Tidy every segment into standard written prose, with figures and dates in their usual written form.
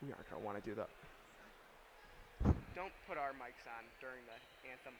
We aren't going to want to do that. Don't put our mics on during the anthem.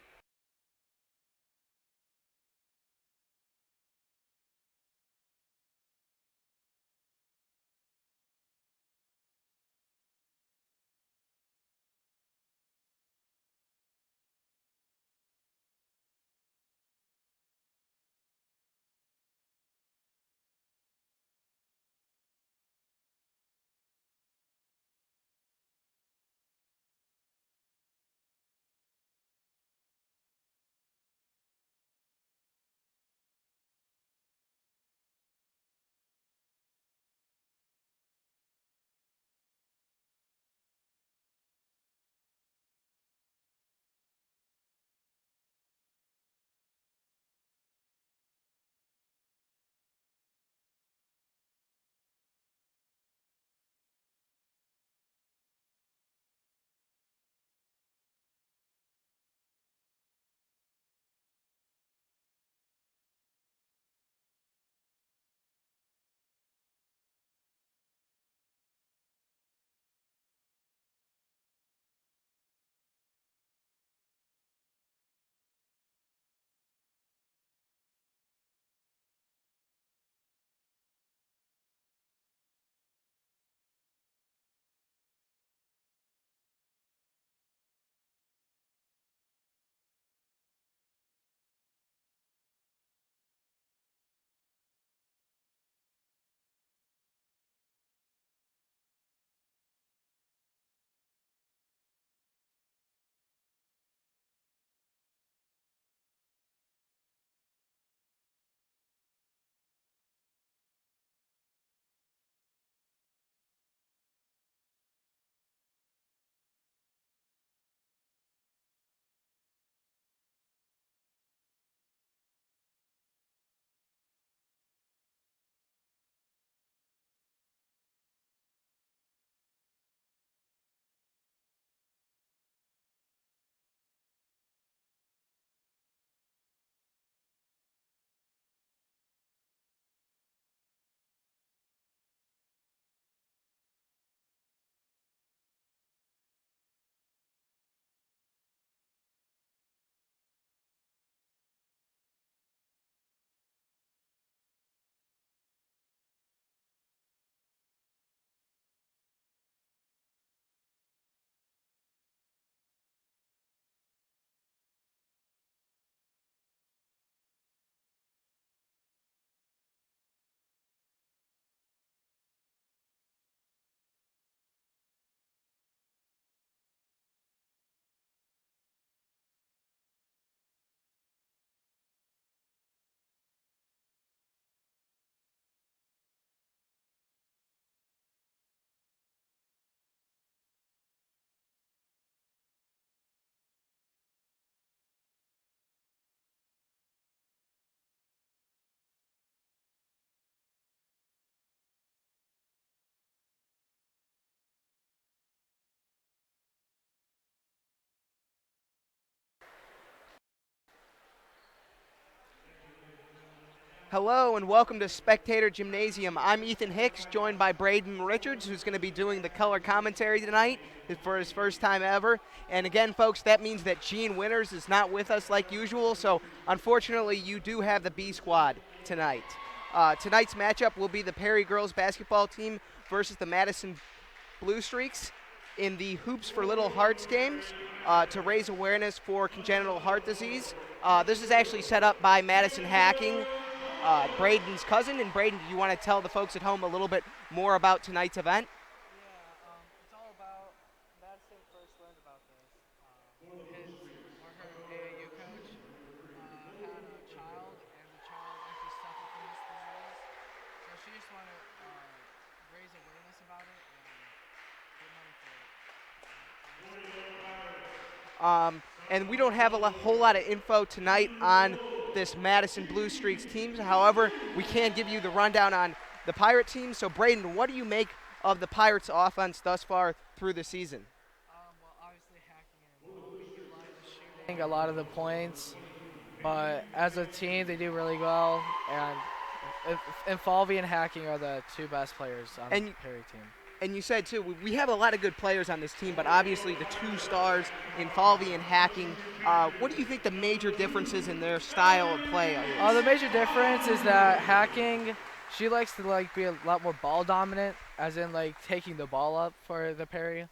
Hello and welcome to Spectator Gymnasium. I'm Ethan Hicks, joined by Braden Richards, who's going to be doing the color commentary tonight for his first time ever. And again, folks, that means that Gene Winters is not with us like usual, so unfortunately you do have the B squad tonight. Tonight's matchup will be the Perry girls basketball team versus the Madison Blue Streaks in the Hoops for Little Hearts games to raise awareness for congenital heart disease. This is actually set up by Madison Hacking, Braden's cousin. And Braden, do you want to tell the folks at home a little bit more about tonight's event? It's all about Madison first learned about this. Her AAU coach had a child, and the child actually suffered from this disease. So she just wanted to raise awareness about it and get money for it. And we don't have a whole lot of info tonight on this Madison Blue Streaks team. However, we can give you the rundown on the Pirate team. So, Braden, what do you make of the Pirates' offense thus far through the season? Well, obviously hacking and Bobby do a lot of the shooting, a lot of the points, but as a team they do really well. And Falvey and Hacking are the two best players on the Perry team. And you said too, we have a lot of good players on this team, but obviously the two stars in Falvey and Hacking. What do you think the major differences in their style of play The is? major difference is that Hacking, she likes to like be a lot more ball dominant, as in like taking the ball up for the parry.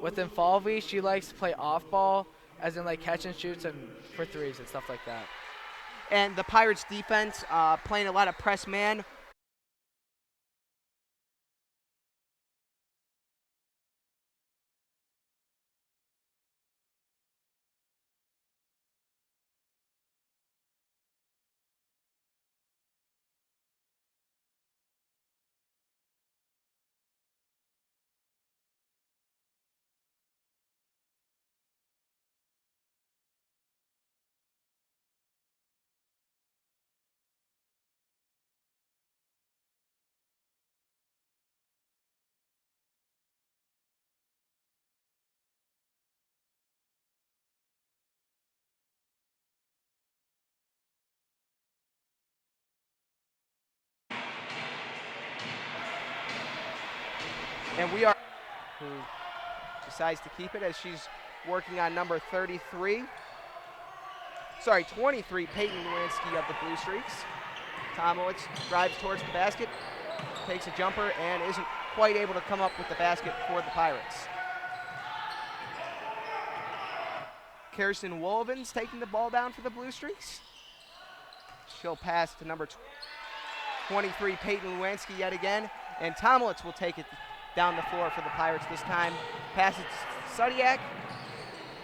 Within Falvey, she likes to play off ball, as in like catch and shoots and for threes and stuff like that. And the Pirates defense playing a lot of press man. And we are who decides to keep it as she's working on number 33. Sorry, 23, Peyton Lewinsky of the Blue Streaks. Tomowitz drives towards the basket, takes a jumper, and isn't quite able to come up with the basket for the Pirates. Kirsten Wolven's taking the ball down for the Blue Streaks. She'll pass to number 23, Peyton Lewinsky yet again, and Tomowitz will take it down the floor for the Pirates this time. Passes to Sudiak,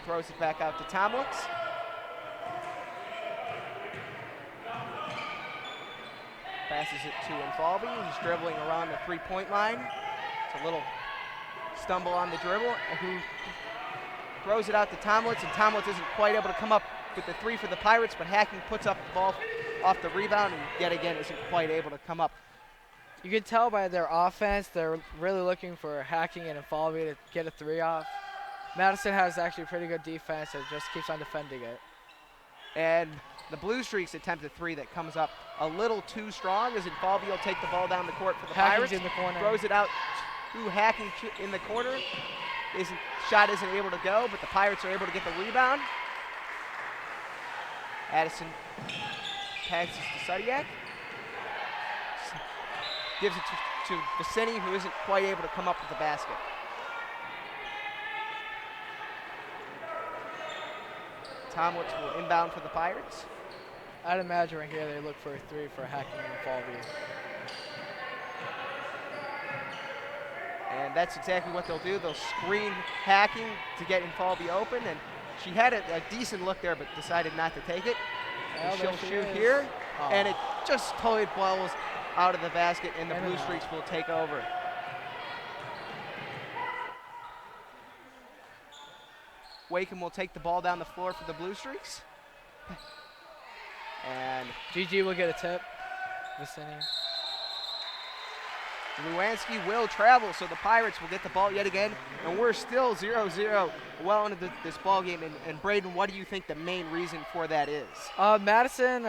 throws it back out to Tomowitz. Passes it to Infalvi. He's dribbling around the three-point line. It's a little stumble on the dribble. Who throws it out to Tomowitz, and Tomowitz isn't quite able to come up with the three for the Pirates, but Hacking puts up the ball off the rebound and yet again isn't quite able to come up. You can tell by their offense, they're really looking for Hacking and Infalvi to get a three off. Madison has actually pretty good defense and just keeps on defending it. And the Blue Streaks attempt a three that comes up a little too strong as Infalvi will take the ball down the court for the Hacking's Pirates. in the corner. Throws it out to Hacking in the corner. Shot isn't able to go, but the Pirates are able to get the rebound. Addison passes to Sudiak. Gives it to Vicini, who isn't quite able to come up with the basket. Tomowitz will inbound for the Pirates. I'd imagine right here they look for a three for Hacking and Infalvi. And that's exactly what they'll do. They'll screen Hacking to get Infalvi open, and she had a decent look there but decided not to take it. And she'll shoot here, and it just totally blows out of the basket, and the Blue Streaks will take over. Wakeham will take the ball down the floor for the Blue Streaks. And GG will get a tip. Vicini. Lewinsky will travel, so the Pirates will get the ball yet again. And we're still 0-0 well into this ball game. And Braden, what do you think the main reason for that is? Madison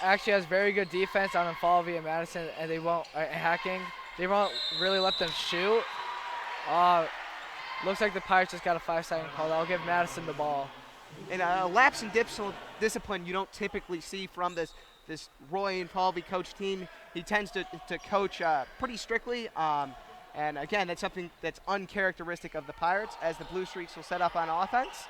actually has very good defense on Infalvi and Madison, and they won't Hacking. They won't really let them shoot. Looks like the Pirates just got a 5-second call. I'll give Madison the ball. And a lapse in discipline you don't typically see from this Roy Infalvi coach team. He tends to coach pretty strictly. And again, that's something that's uncharacteristic of the Pirates as the Blue Streaks will set up on offense.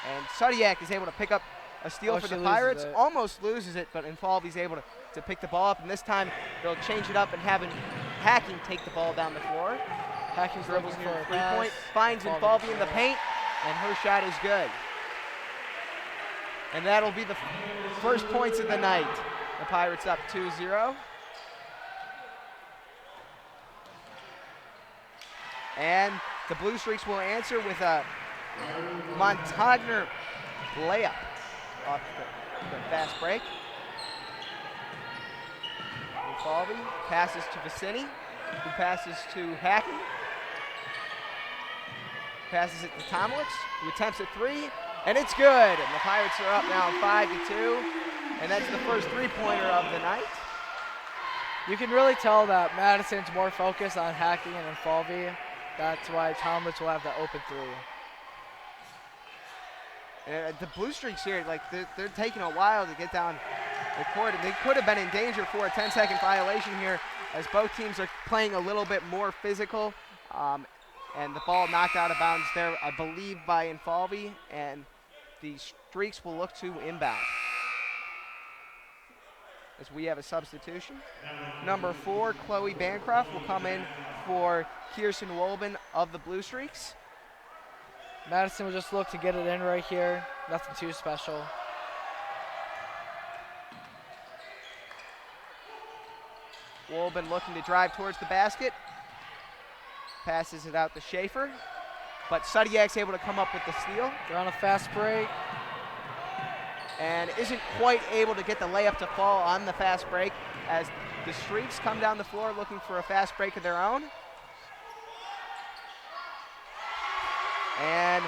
And Sudiak is able to pick up a steal for the Pirates. Almost loses it, but Infalvi's able to pick the ball up. And this time they'll change it up and have Hacking take the ball down the floor. Hacking's Dribbles looking near for the a pass. three-point, finds Infalvi in the paint, and her shot is good. And that'll be the first points of the night. The Pirates up 2-0. And the Blue Streaks will answer with a Montagner layup off the fast break. Infalvi passes to Vicini, who passes to Hacking. Passes it to Tomowitz, who attempts a three, And it's good. And the Pirates are up now 5-2. And that's the first three-pointer of the night. You can really tell that Madison's more focused on hacking and Infalvi. That's why Tomlitz will have that open three. The Blue Streaks here, like they're taking a while to get down the court. They could have been in danger for a 10-second violation here, as both teams are playing a little bit more physical. And the ball knocked out of bounds there, I believe, by Infalvi, and the Streaks will look to inbound. As we have a substitution. Number 4, Chloe Bancroft, will come in for Kirsten Wolben of the Blue Streaks. Madison will just look to get it in right here. Nothing too special. Wolben looking to drive towards the basket. Passes it out to Schaefer. But Sudiak's able to come up with the steal. They're on a fast break. And isn't quite able to get the layup to fall on the fast break, as the Streaks come down the floor looking for a fast break of their own. And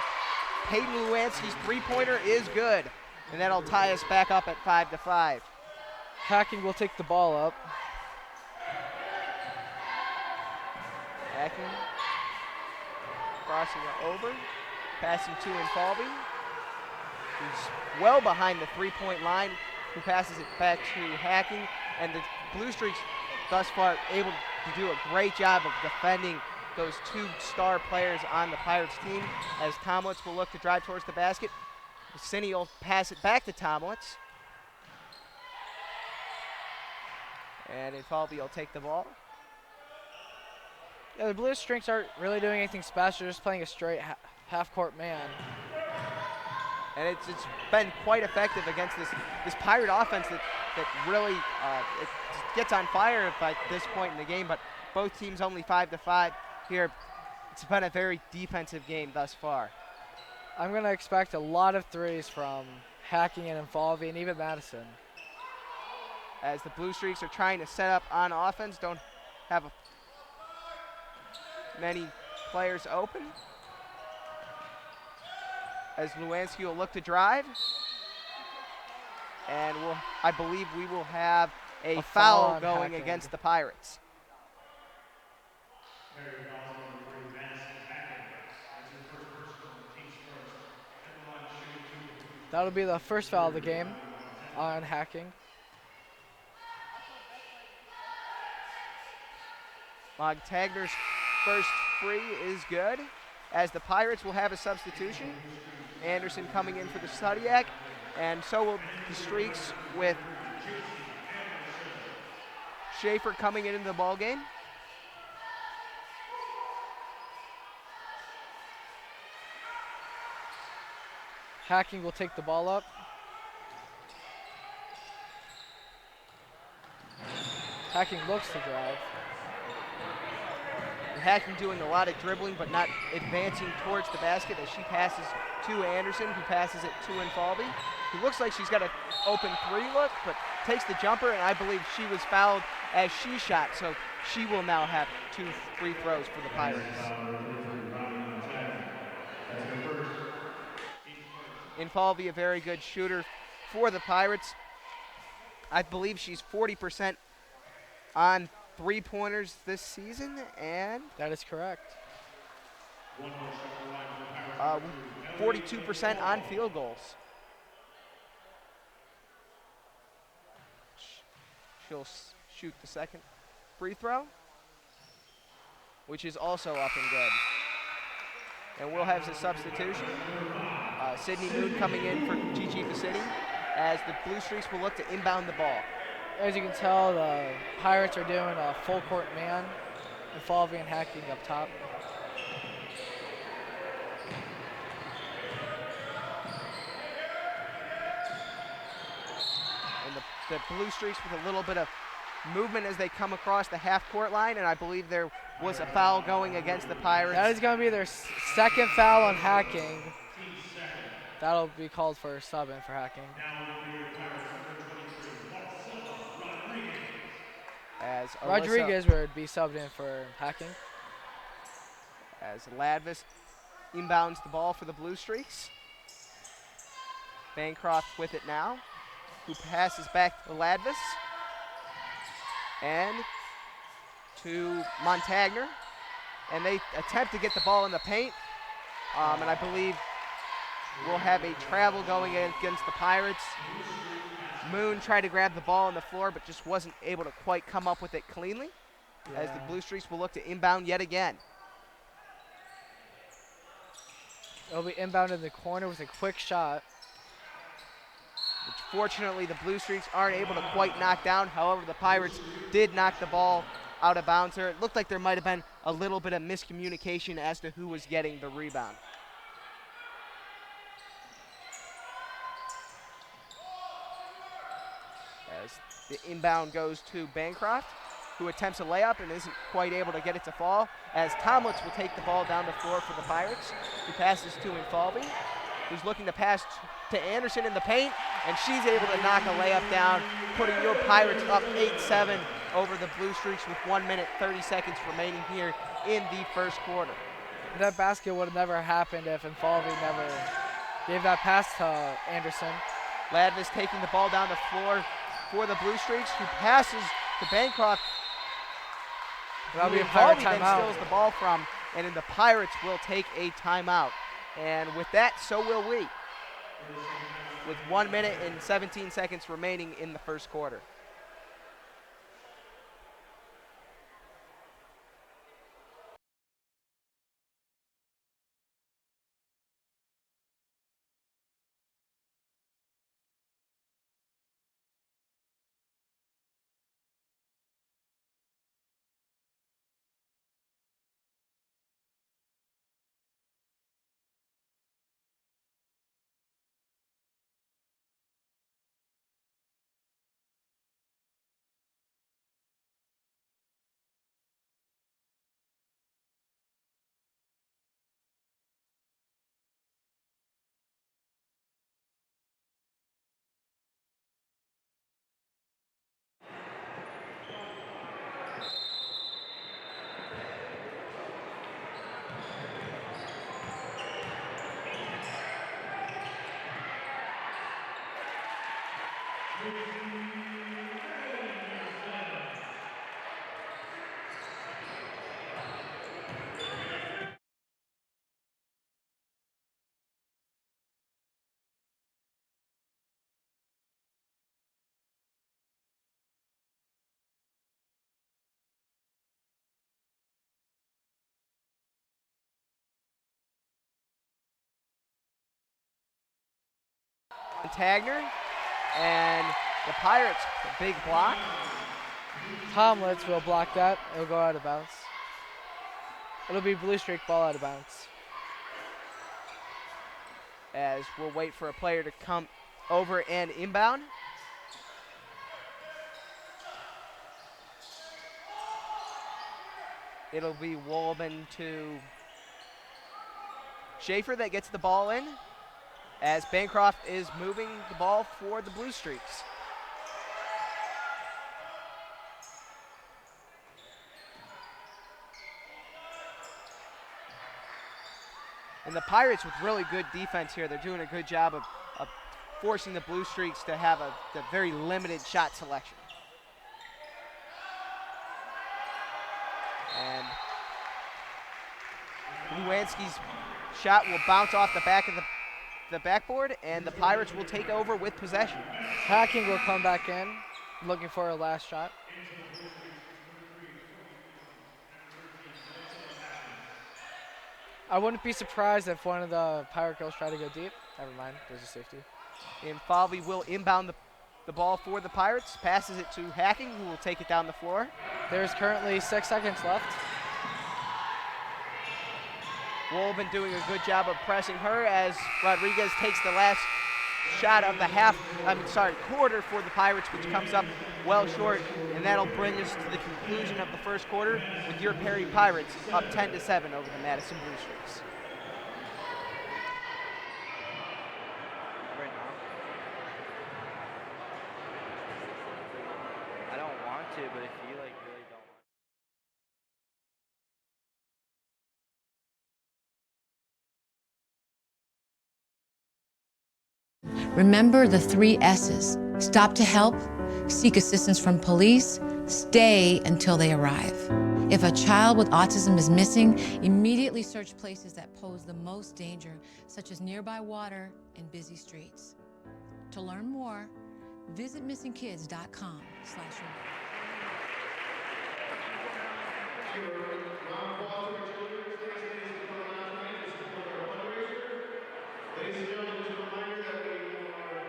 Peyton Lewanski's three-pointer is good, and that'll tie us back up at 5-5. Hacking will take the ball up. Hacking, crossing it over, passing to Infalvi, who's well behind the three-point line, who passes it back to Hacking, and the Blue Streaks thus far able to do a great job of defending those two star players on the Pirates team, as Tomlitz will look to drive towards the basket. Cine will pass it back to Tomlitz. And Infalvi will take the ball. Yeah, the Blue Streaks aren't really doing anything special, just playing a straight half-court man. And it's been quite effective against this Pirate offense that really it gets on fire by this point in the game, but both teams only 5-5 here. It's been a very defensive game thus far. I'm going to expect a lot of threes from Hacking and Infalvi and even Madison. As the Blue Streaks are trying to set up on offense, don't have many players open. As Lewanski will look to drive. And I believe we will have a foul going Hacking against the Pirates. That'll be the first foul of the game on Hacking. Montagner's first free is good, as the Pirates will have a substitution. Anderson coming in for the Sudiak, and so will the Streaks with Schaefer coming into the ball game. Hacking will take the ball up. Hacking looks to drive. Hacking doing a lot of dribbling, but not advancing towards the basket, as she passes to Anderson, who passes it to Infalvi, who looks like she's got an open three look, but takes the jumper, and I believe she was fouled as she shot, so she will now have 2 free throws for the Pirates. Infalvi, a very good shooter for the Pirates. I believe she's 40% on three-pointers this season, and that is correct. 42% on field goals. She'll shoot the second free throw, which is also up and good. And we'll have the substitution. Sydney Moon coming in for Gigi Vicini, as the Blue Streaks will look to inbound the ball. As you can tell, the Pirates are doing a full court man, Infalvi and Hacking up top. And the Blue Streaks with a little bit of movement as they come across the half-court line, and I believe there was a foul going against the Pirates. That is going to be their second foul on Hacking. That'll be called for sub-in for Hacking. As Rodriguez would be subbed in for Hacking. As Ladvis inbounds the ball for the Blue Streaks. Bancroft with it now, who passes back to Ladvis and to Montagner. And they attempt to get the ball in the paint. And I believe we'll have a travel going against the Pirates. Moon tried to grab the ball on the floor, but just wasn't able to quite come up with it cleanly, as the Blue Streaks will look to inbound yet again. It'll be inbound in the corner with a quick shot. Which fortunately the Blue Streaks aren't able to quite knock down. However, the Pirates did knock the ball out of bounds there. It looked like there might have been a little bit of miscommunication as to who was getting the rebound. As the inbound goes to Bancroft, who attempts a layup and isn't quite able to get it to fall, as Tomlitz will take the ball down the floor for the Pirates, who passes to Infalvi, who's looking to pass to Anderson in the paint, and she's able to knock a layup down, putting your Pirates up 8-7 over the Blue Streaks with 1 minute 30 seconds remaining here in the first quarter. That basket would have never happened if Infalvi never gave that pass to Anderson. Ladvis taking the ball down the floor for the Blue Streaks, who passes to Bancroft. That'll be a Pirate then timeout. steals the ball from, and then the Pirates will take a timeout. And with that, so will we. With 1 minute and 17 seconds remaining in the first quarter. Montagner, and the Pirates, a big block. Tomlitz will block that. It'll go out of bounds. It'll be Blue Streak ball out of bounds. As we'll wait for a player to come over and inbound. It'll be Wolben to Schaefer that gets the ball in, as Bancroft is moving the ball for the Blue Streaks. And the Pirates with really good defense here. They're doing a good job of forcing the Blue Streaks to have a very limited shot selection. And Lewanski's shot will bounce off the back of the backboard, and the Pirates will take over with possession. Hacking will come back in, looking for a last shot. I wouldn't be surprised if one of the Pirate girls try to go deep. Never mind, there's a safety. And Falvey will inbound the ball for the Pirates, passes it to Hacking, who will take it down the floor. There's currently 6 seconds left. Wolben doing a good job of pressing her as Rodriguez takes the last shot of the quarter for the Pirates, which comes up well short, and that'll bring us to the conclusion of the first quarter with your Perry Pirates up 10-7 over the Madison Blue Streaks. Right now? I don't want to, but if you really don't want Remember the 3 S's. Stop to help, seek assistance from police, stay until they arrive. If a child with autism is missing, immediately search places that pose the most danger, such as nearby water and busy streets. To learn more, visit missingkids.com/reward. Ladies and gentlemen, just a reminder that we have our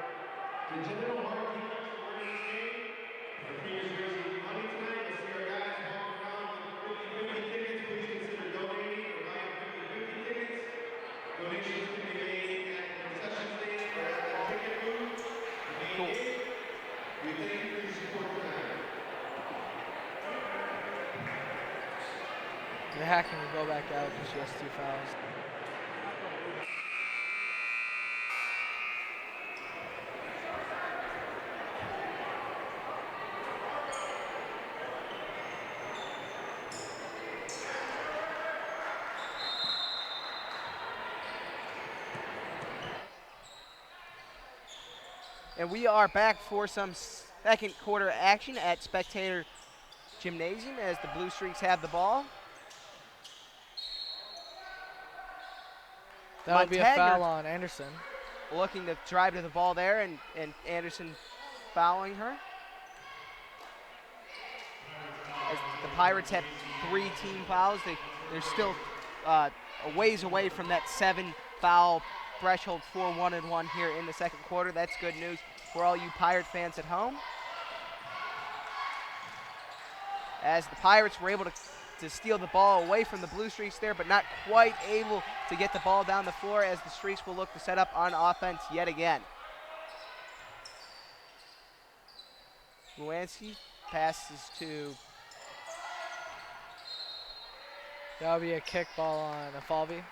congenital heart defects awarding this game. Our team is raising money tonight. You'll see our guys walking around with 50-50 tickets. Please consider donating or buying 50-50 tickets. Donations can be made at the concession stand or at the ticket booth. The main gate. We thank you for your support tonight. They're hacking to go back out because she has 2 fouls. And we are back for some second quarter action at Spectator Gymnasium as the Blue Streaks have the ball. That would be a Montagner foul on Anderson. looking to drive to the ball there, and Anderson fouling her. As the Pirates have 3 team fouls, they're still a ways away from that 7 foul threshold for 1-1 here in the second quarter. That's good news for all you Pirate fans at home. As the Pirates were able to steal the ball away from the Blue Streaks there, but not quite able to get the ball down the floor, as the Streaks will look to set up on offense yet again. Luanski passes to That would be a kick ball on Falvey.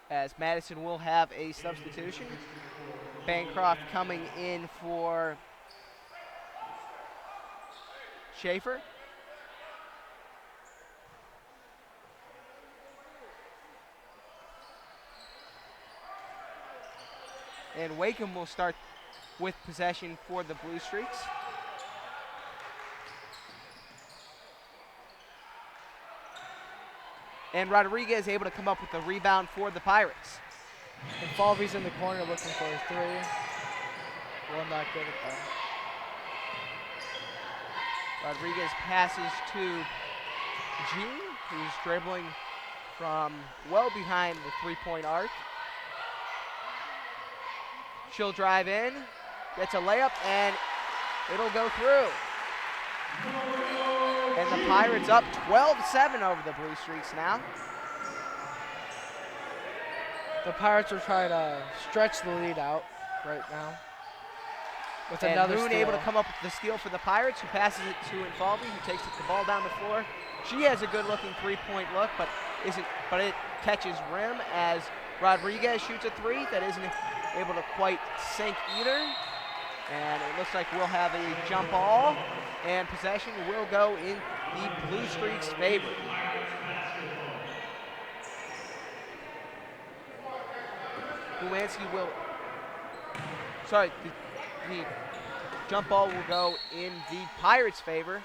as Madison will have a substitution. Bancroft coming in for Schaefer. And Wakeham will start with possession for the Blue Streaks. And Rodriguez able to come up with the rebound for the Pirates. And Falvey's in the corner looking for a 3. Well, not good at that. Rodriguez passes to Jean, who's dribbling from well behind the three-point arc. She'll drive in, gets a layup, and it'll go through. And the Pirates up 12-7 over the Blue Streaks now. The Pirates are trying to stretch the lead out right now. With And another Moon steal. able to come up with the steal for the Pirates, who passes it to Infalvi, who takes the ball down the floor. She has a good-looking three-point look, but it catches rim as Rodriguez shoots a 3 that isn't able to quite sink either. And it looks like we'll have a jump ball, and possession will go in the Blue Streaks' favor. Luanski will, the jump ball will go in the Pirates' favor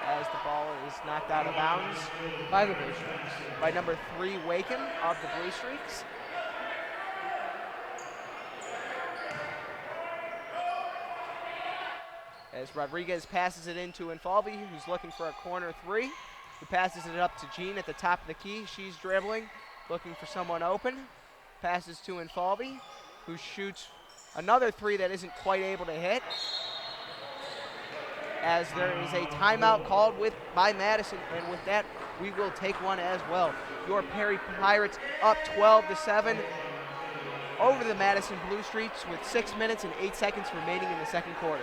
as the ball is knocked out of bounds by the Blue Streaks. By number 3, Wakeham of the Blue Streaks. As Rodriguez passes it into Infalvi, who's looking for a corner 3. Who passes it up to Jean at the top of the key. She's dribbling, looking for someone open. Passes to Infalvi, who shoots another 3 that isn't quite able to hit. As there is a timeout called by Madison, and with that, we will take one as well. Your Perry Pirates up 12-7 over the Madison Blue Streaks with 6 minutes and 8 seconds remaining in the second quarter.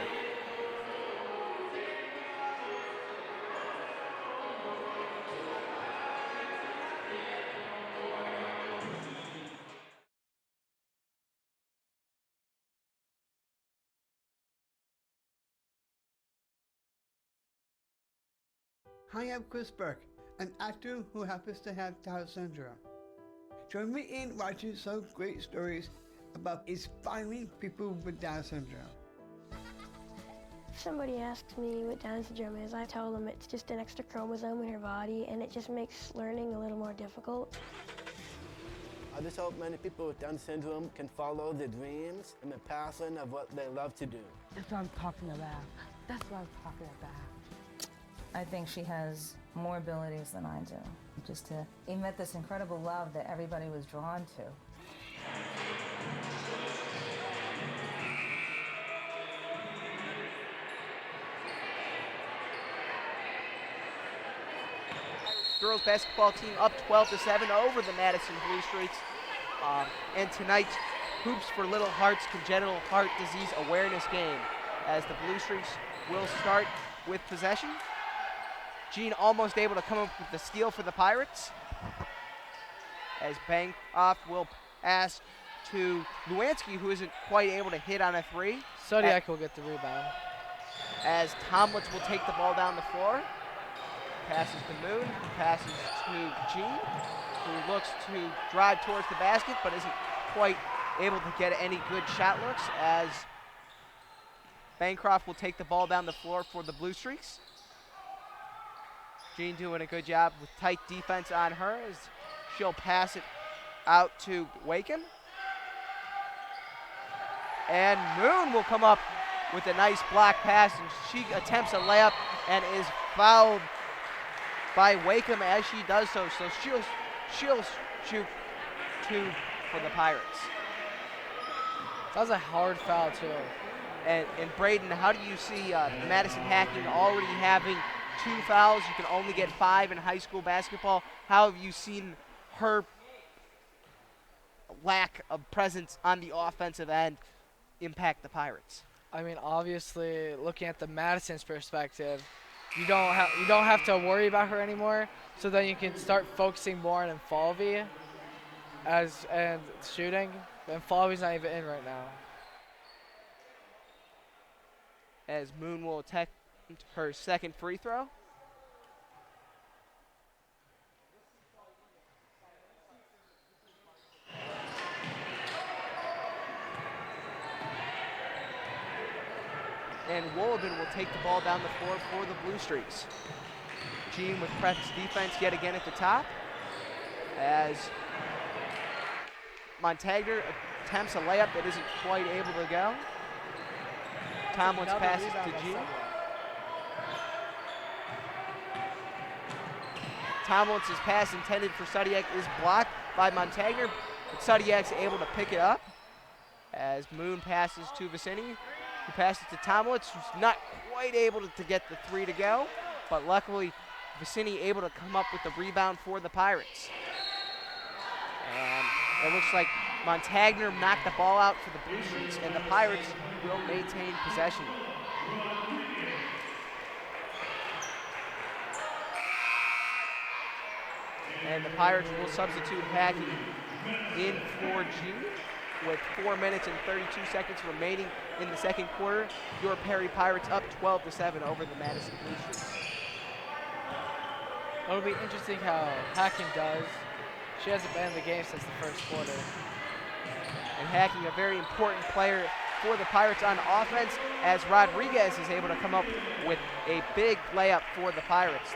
Hi, I'm Chris Burke, an actor who happens to have Down syndrome. Join me in watching some great stories about inspiring people with Down syndrome. If somebody asks me what Down syndrome is, I tell them it's just an extra chromosome in your body and it just makes learning a little more difficult. I just hope many people with Down syndrome can follow their dreams and the passion of what they love to do. That's what I'm talking about. That's what I'm talking about. I think she has more abilities than I do. Just to emit this incredible love that everybody was drawn to. Girls basketball team up 12-7 over the Madison Blue Streaks. And tonight's Hoops for Little Hearts Congenital Heart Disease Awareness game, as the Blue Streaks will start with possession. Jean almost able to come up with the steal for the Pirates, as Bancroft will pass to Lewanski, who isn't quite able to hit on a three. Sodiak will get the rebound. As Tomlitz will take the ball down the floor. Passes to Moon, passes to Jean, who looks to drive towards the basket but isn't quite able to get any good shot looks, as Bancroft will take the ball down the floor for the Blue Streaks. Jean doing a good job with tight defense on her as she'll pass it out to Wakem. And Moon will come up with a nice block pass, and she attempts a layup and is fouled by Wakem as she does so. So she'll shoot two for the Pirates. That was a hard foul too. And Braden, how do you see Madison Hacking already having 2 fouls? You can only get 5 in high school basketball. How have you seen her lack of presence on the offensive end impact the Pirates? I mean, obviously, looking at the Madison's perspective, you don't have to worry about her anymore. So then you can start focusing more on Falvey and shooting. And Falvey's not even in right now. As Moon will attempt her second free throw. And Wolleben will take the ball down the floor for the Blue Streaks. Jean with press defense yet again at the top, as Montagner attempts a layup that isn't quite able to go. Tomlitz passes to Jean. Tomlitz's pass intended for Sudiak is blocked by Montagner, but Sudiak's able to pick it up as Moon passes to Vicini, who passes to Tomlitz, who's not quite able to get the three to go, but luckily Vicini able to come up with the rebound for the Pirates. And it looks like Montagner knocked the ball out for the Blue Streaks, and the Pirates will maintain possession. And the Pirates will substitute Hacking in for Jean with 4 minutes and 32 seconds remaining in the second quarter. Your Perry Pirates up 12-7 over the Madison Blue Streaks. It'll be interesting how Hacking does. She hasn't been in the game since the first quarter. And Hacking, a very important player for the Pirates on offense, as Rodriguez is able to come up with a big layup for the Pirates.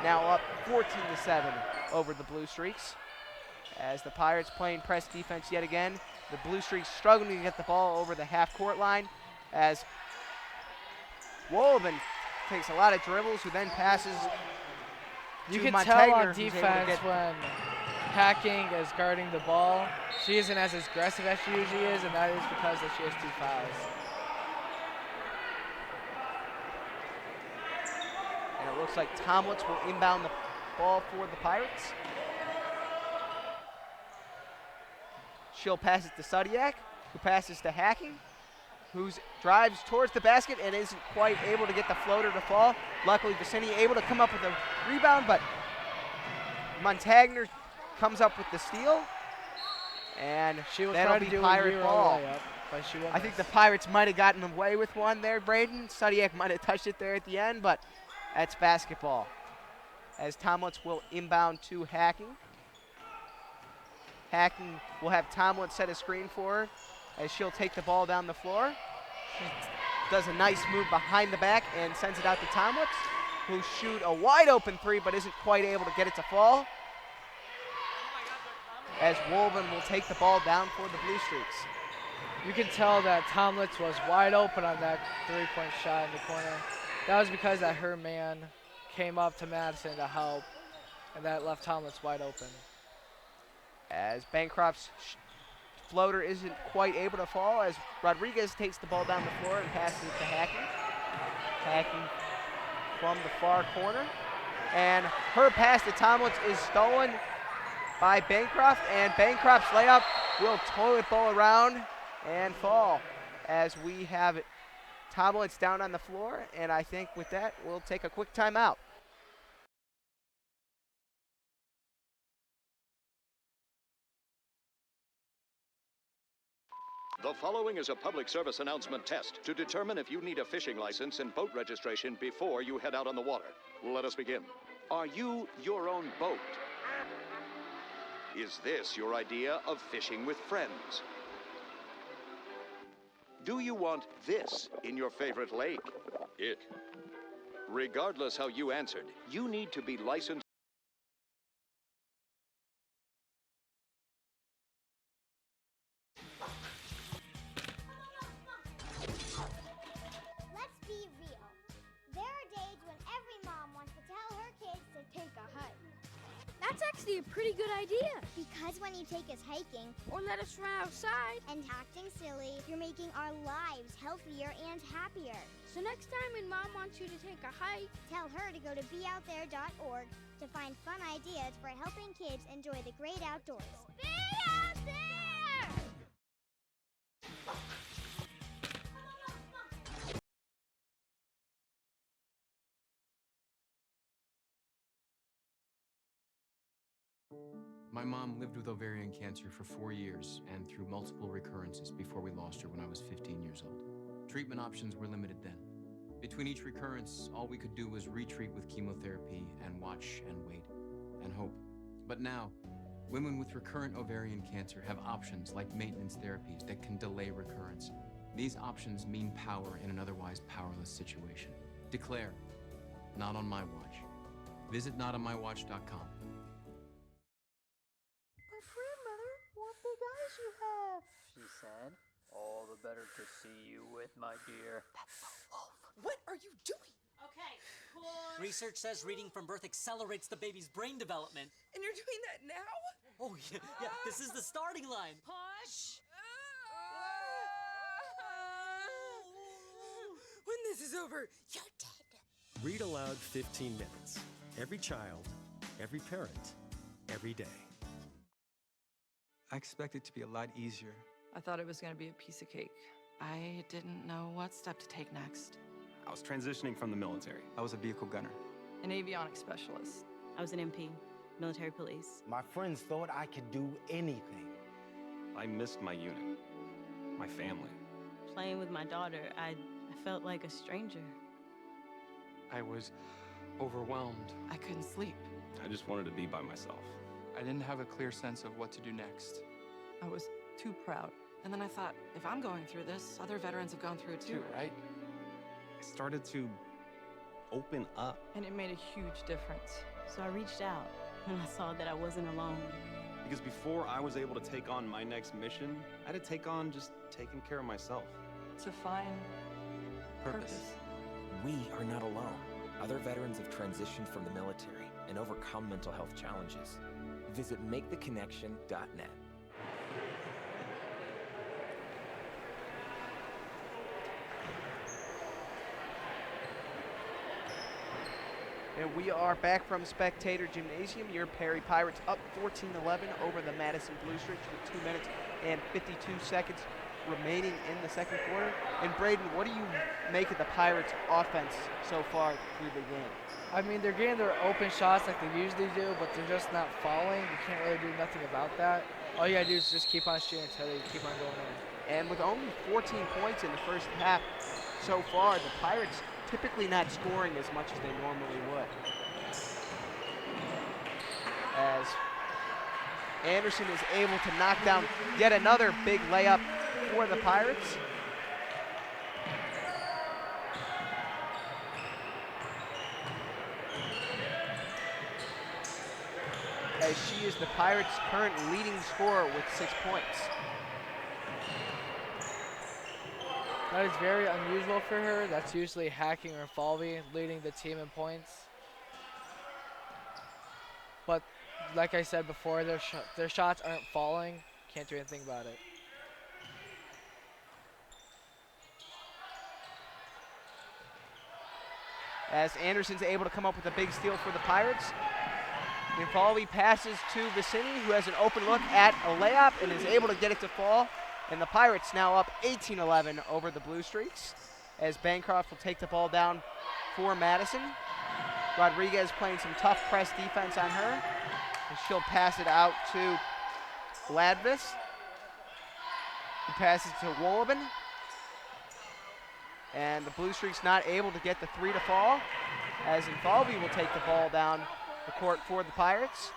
Now up 14-7 over the Blue Streaks. As the Pirates playing press defense yet again. The Blue Streaks struggling to get the ball over the half-court line, as Wolleben takes a lot of dribbles, who then passes You to can Montagner, tell on who's able to defense get when Hacking is guarding the ball. She isn't as aggressive as she usually is, and that is because she has 2 fouls. And it looks like Tomlitz will inbound the ball for the Pirates. She'll pass it to Sudiak, who passes to Hacking, who drives towards the basket and isn't quite able to get the floater to fall. Luckily, Vicini able to come up with a rebound, but Montagner comes up with the steal, and She was that'll trying be to do Pirate a Euro ball. layup, but she won't I think the miss. Pirates might have gotten away with one there, Braden. Sudiak might have touched it there at the end, but that's basketball. as Tomlitz will inbound to Hacking. Hacking will have Tomlitz set a screen for her as she'll take the ball down the floor. She does a nice move behind the back and sends it out to Tomlitz, who shoot a wide open three but isn't quite able to get it to fall. As Wolven will take the ball down for the Blue Streaks. You can tell that Tomlitz was wide open on that three-point shot in the corner. That was because that her man came up to Madison to help, and that left Tomlitz wide open. As Bancroft's floater isn't quite able to fall, as Rodriguez takes the ball down the floor and passes it to Hacking. Hacking from the far corner. And her pass to Tomlitz is stolen by Bancroft, and Bancroft's layup will toilet bowl around and fall as we have Tomlitz down on the floor, and I think with that we'll take a quick timeout. The following is a public service announcement test to determine if you need a fishing license and boat registration before you head out on the water. Let us begin. Are you your own boat? Is this your idea of fishing with friends? Do you want this in your favorite lake? It. Regardless how you answered, you need to be licensed. Let's be real. There are days when every mom wants to tell her kids to take a hike. That's actually a pretty good idea. Because when you take us hiking Or let us run outside. and acting silly, you're making our lives healthier and happier. So next time when Mom wants you to take a hike, Tell her to go to beoutthere.org to find fun ideas for helping kids enjoy the great outdoors. be out there! My mom lived with ovarian cancer for 4 years and through multiple recurrences before we lost her when I was 15 years old. Treatment options were limited then. Between each recurrence, all we could do was retreat with chemotherapy and watch and wait and hope. But now, women with recurrent ovarian cancer have options like maintenance therapies that can delay recurrence. These options mean power in an otherwise powerless situation. Declare, not on my watch. Visit notonmywatch.com. My grandmother, what big eyes you have. She said, all the better to see you with, my dear. That's the wolf. What are you doing? Okay, push. Research says reading from birth accelerates the baby's brain development. And you're doing that now? Oh, yeah, this is the starting line. Push! When this is over, you're dead. Read aloud 15 minutes. Every child, every parent, every day. I expected it to be a lot easier. I thought it was going to be a piece of cake. I didn't know what step to take next. I was transitioning from the military. I was a vehicle gunner. An avionics specialist. I was an MP, military police. My friends thought I could do anything. I missed my unit, my family. Playing with my daughter, I felt like a stranger. I was overwhelmed. I couldn't sleep. I just wanted to be by myself. I didn't have a clear sense of what to do next. I was too proud. And then I thought, if I'm going through this, other veterans have gone through it too, right? I started to open up. And it made a huge difference. So I reached out, and I saw that I wasn't alone. Because before I was able to take on my next mission, I had to take on just taking care of myself. To find purpose. We are not alone. Other veterans have transitioned from the military and overcome mental health challenges. Visit maketheconnection.net. And we are back from Spectator Gymnasium. Your Perry Pirates up 14-11 over the Madison Blue Streaks with 2 minutes and 52 seconds remaining in the second quarter. And Braden, what do you make of the Pirates' offense so far through the game? I mean, they're getting their open shots like they usually do, but they're just not falling. You can't really do nothing about that. All you gotta do is just keep on shooting until they keep on going in. And with only 14 points in the first half so far, the Pirates typically not scoring as much as they normally would. Anderson is able to knock down yet another big layup for the Pirates. As she is the Pirates' current leading scorer with 6 points. That is very unusual for her. That's usually Hacking or Falvey leading the team in points. But like I said before, their shots aren't falling. Can't do anything about it. As Anderson's able to come up with a big steal for the Pirates. Falvey passes to Vicini, who has an open look at a layup and is able to get it to fall. And the Pirates now up 18-11 over the Blue Streaks, as Bancroft will take the ball down for Madison. Rodriguez playing some tough press defense on her, and she'll pass it out to Gladvis, who passes to Wolleben. And the Blue Streaks not able to get the three to fall, as Infalvi will take the ball down the court for the Pirates.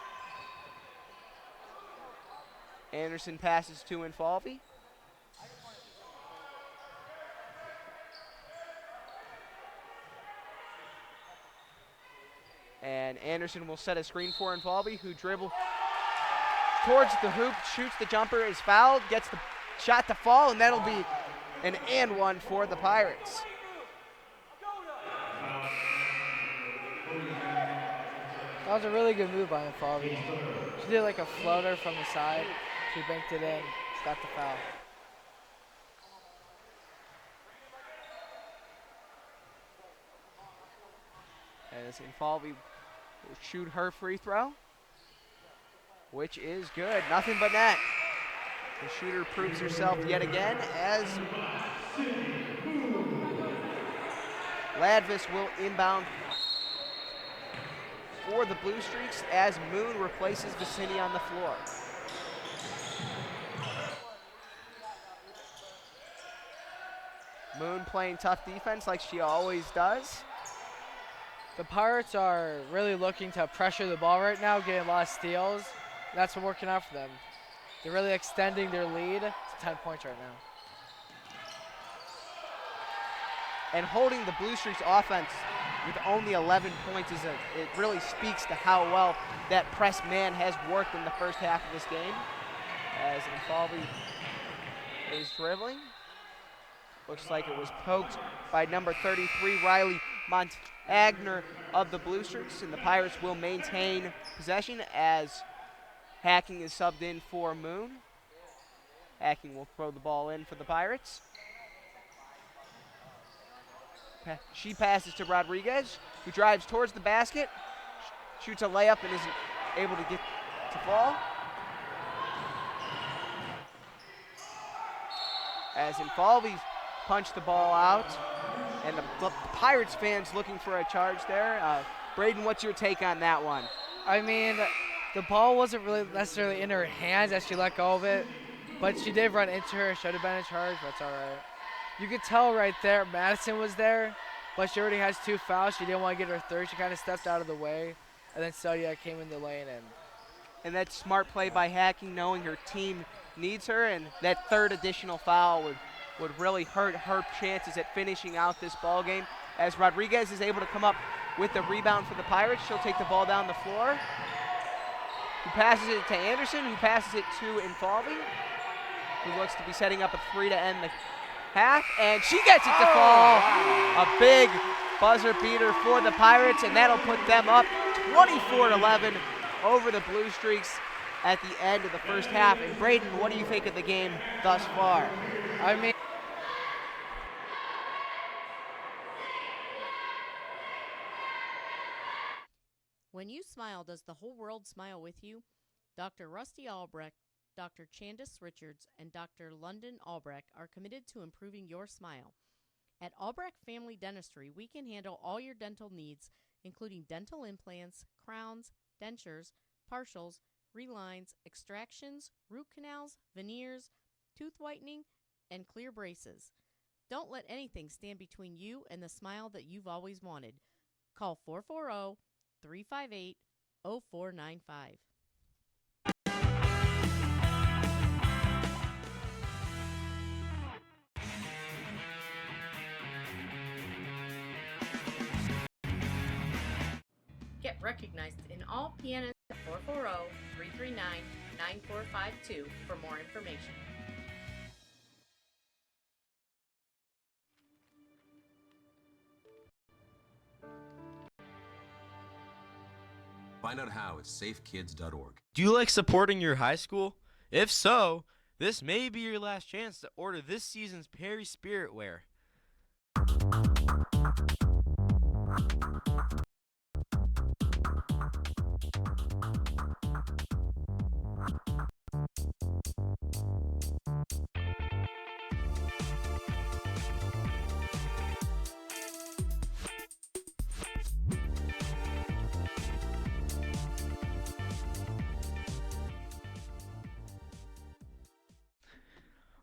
Anderson passes to Infalvi. And Anderson will set a screen for Infalvi, who dribbles towards the hoop, shoots the jumper, is fouled, gets the shot to fall, and that'll be an and one for the Pirates. That was a really good move by Infalvi. She did like a floater from the side. She banked it in, got the foul. As Infalvi will shoot her free throw, which is good. Nothing but net. The shooter proves herself yet again, as Gladvis will inbound for the Blue Streaks as Moon replaces Vicini on the floor. Moon playing tough defense like she always does. The Pirates are really looking to pressure the ball right now, getting a lot of steals. That's been working out for them. They're really extending their lead to 10 points right now. And holding the Blue Streaks offense with only 11 points it really speaks to how well that press man has worked in the first half of this game. As Infalvi is dribbling. Looks like it was poked by number 33, Riley Montagner of the Blue Streaks, and the Pirates will maintain possession as Hacking is subbed in for Moon. Hacking will throw the ball in for the Pirates. She passes to Rodriguez, who drives towards the basket, shoots a layup and isn't able to get to fall. As Infalvi punched the ball out, and the Pirates fans looking for a charge there. Braden, what's your take on that one? I mean, the ball wasn't really necessarily in her hands as she let go of it, but she did run into her. Should have been a charge, but it's all right. You could tell right there Madison was there, but she already has 2 fouls. She didn't want to get her third. She kind of stepped out of the way, and then Sadia came in the lane. And that's smart play by Hacking, knowing her team needs her, and that third additional foul would really hurt her chances at finishing out this ball game. As Rodriguez is able to come up with the rebound for the Pirates, she'll take the ball down the floor. Who passes it to Anderson, who passes it to Infalvi, who looks to be setting up a three to end the half, and she gets it to fall. Wow. A big buzzer beater for the Pirates, and that'll put them up 24-11 over the Blue Streaks at the end of the first half. And Braden, what do you think of the game thus far? I mean, when you smile, does the whole world smile with you? Dr. Rusty Albrecht, Dr. Chandis Richards, and Dr. London Albrecht are committed to improving your smile. At Albrecht Family Dentistry, we can handle all your dental needs, including dental implants, crowns, dentures, partials, relines, extractions, root canals, veneers, tooth whitening, and clear braces. Don't let anything stand between you and the smile that you've always wanted. Call 440-358-0495. Get recognized in all pianists at 440-339-9452 for more information. Find out how at safekids.org. Do you like supporting your high school? If so, this may be your last chance to order this season's Perry Spirit Wear.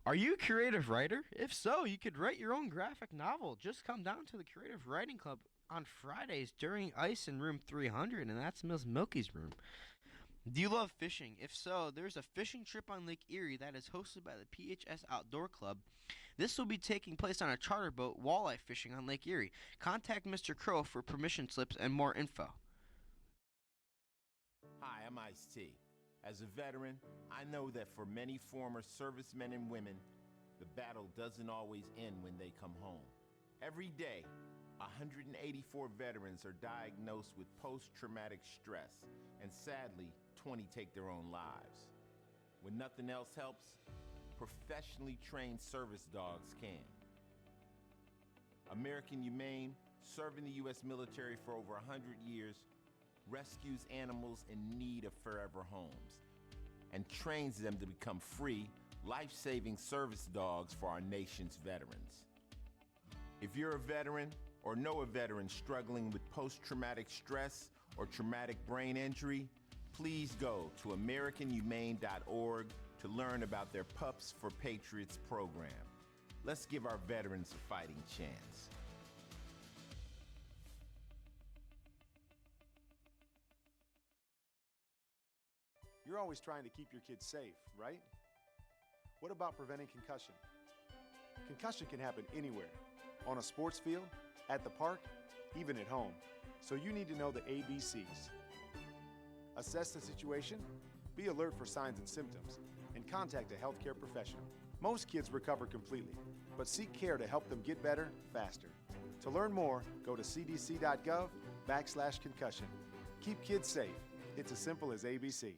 Are you a creative writer? If so, you could write your own graphic novel. Just come down to the Creative Writing Club on Fridays during ice in room 300, and that's Miss Milky's room. Do you love fishing? If so, there's a fishing trip on Lake Erie that is hosted by the PHS Outdoor Club. This will be taking place on a charter boat walleye fishing on Lake Erie. Contact Mr. Crow for permission slips and more info. Hi, I'm Ice-T. As a veteran, I know that for many former servicemen and women, the battle doesn't always end when they come home. Every day, 184 veterans are diagnosed with post-traumatic stress, and sadly, 20 take their own lives. When nothing else helps, professionally trained service dogs can. American Humane, serving the U.S. military for over 100 years, rescues animals in need of forever homes and trains them to become free, life-saving service dogs for our nation's veterans. If you're a veteran or know a veteran struggling with post-traumatic stress or traumatic brain injury, please go to AmericanHumane.org to learn about their Pups for Patriots program. Let's give our veterans a fighting chance. You're always trying to keep your kids safe, right? What about preventing concussion? Concussion can happen anywhere, on a sports field, at the park, even at home. So you need to know the ABCs. Assess the situation, be alert for signs and symptoms, and contact a healthcare professional. Most kids recover completely, but seek care to help them get better faster. To learn more, go to cdc.gov/concussion. Keep kids safe. It's as simple as ABC.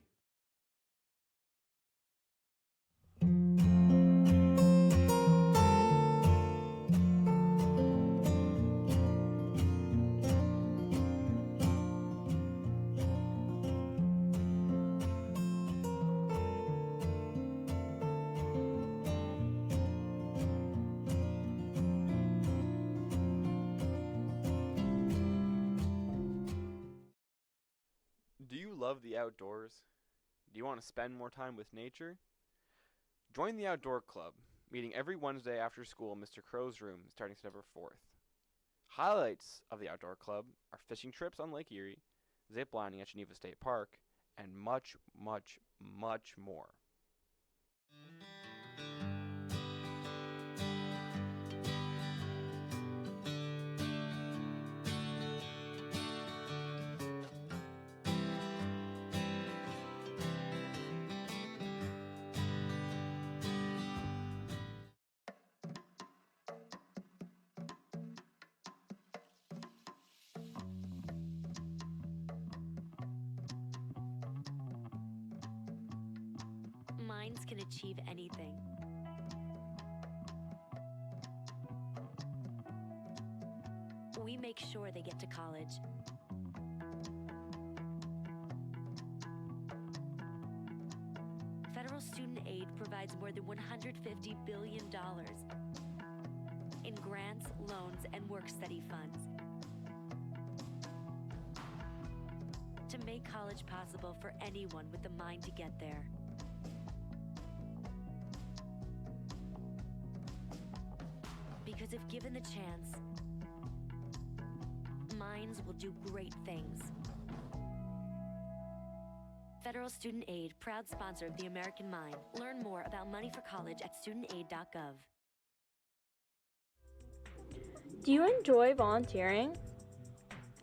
Do you love the outdoors? Do you want to spend more time with nature? Join the Outdoor Club, meeting every Wednesday after school in Mr. Crow's room starting September 4th. Highlights of the Outdoor Club are fishing trips on Lake Erie, zip lining at Geneva State Park, and much, much, much more. Minds can achieve anything. We make sure they get to college. Federal student aid provides more than $150 billion in grants, loans, and work-study funds to make college possible for anyone with the mind to get there. Because if given the chance, minds will do great things. Federal Student Aid, proud sponsor of the American Mind. Learn more about money for college at studentaid.gov. Do you enjoy volunteering?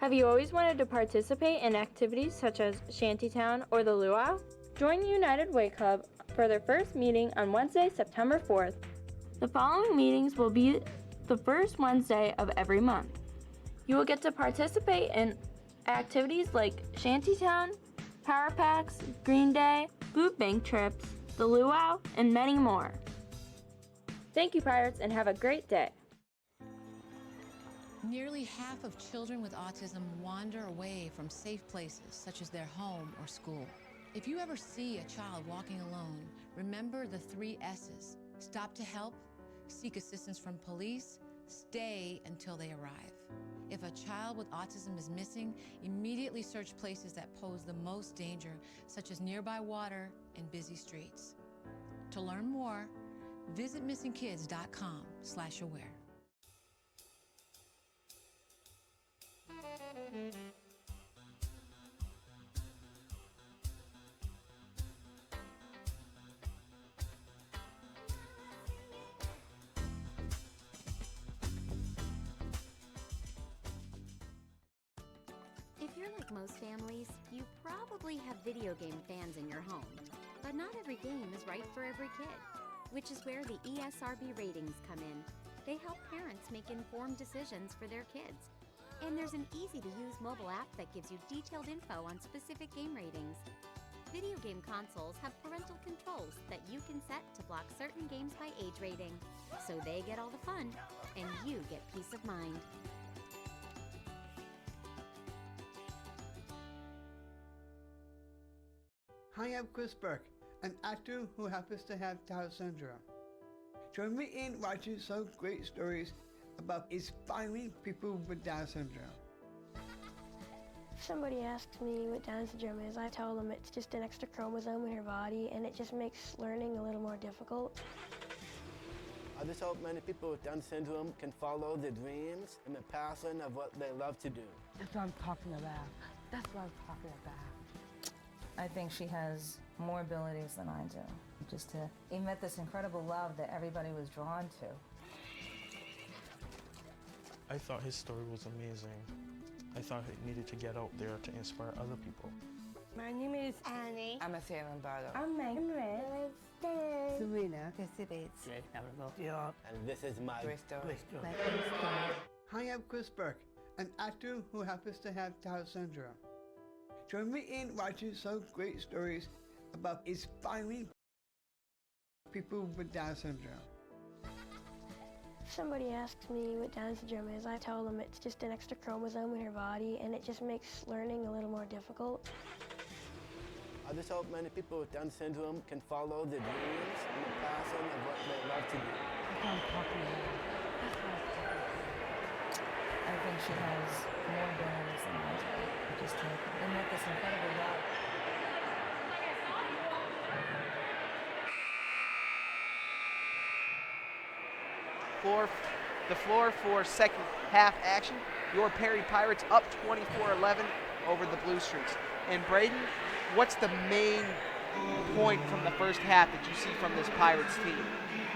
Have you always wanted to participate in activities such as Shantytown or the Luau? Join the United Way Club for their first meeting on Wednesday, September 4th. The following meetings will be the first Wednesday of every month. You will get to participate in activities like Shantytown, Power Packs, Green Day, Food Bank trips, the Luau, and many more. Thank you, Pirates, and have a great day. Nearly half of children with autism wander away from safe places, such as their home or school. If you ever see a child walking alone, remember the 3 S's. Stop to help, seek assistance from police, stay until they arrive. If a child with autism is missing, immediately search places that pose the most danger, such as nearby water and busy streets. To learn more, visit missingkids.com/aware. If you're like most families, you probably have video game fans in your home. But not every game is right for every kid, which is where the ESRB ratings come in. They help parents make informed decisions for their kids. And there's an easy-to-use mobile app that gives you detailed info on specific game ratings. Video game consoles have parental controls that you can set to block certain games by age rating, so they get all the fun, and you get peace of mind. Hi, I'm Chris Burke, an actor who happens to have Down syndrome. Join me in watching some great stories about inspiring people with Down syndrome. If somebody asks me what Down syndrome is, I tell them it's just an extra chromosome in her body and it just makes learning a little more difficult. I just hope many people with Down syndrome can follow their dreams and the passion of what they love to do. That's what I'm talking about. That's what I'm talking about. I think she has more abilities than I do. Just to emit this incredible love that everybody was drawn to. I thought his story was amazing. I thought he needed to get out there to inspire other people. My name is Annie. I'm a Salem Barlow. I'm Megan Red. Serena. And this is my Bristol. Hi, I'm Chris Burke, an actor who happens to have Down syndrome. Join me in watching some great stories about inspiring people with Down syndrome. If somebody asks me what Down syndrome is, I tell them it's just an extra chromosome in her body and it just makes learning a little more difficult. I just hope many people with Down syndrome can follow their dreams and the passion of what they love to do. That's what I'm talking about. That's what I'm talking about. I think she has more abilities than I do. Just to emit this incredible love. The floor for second half action. Your Perry Pirates up 24-11 over the Blue Streaks. And Braden, what's the main point from the first half that you see from this Pirates team?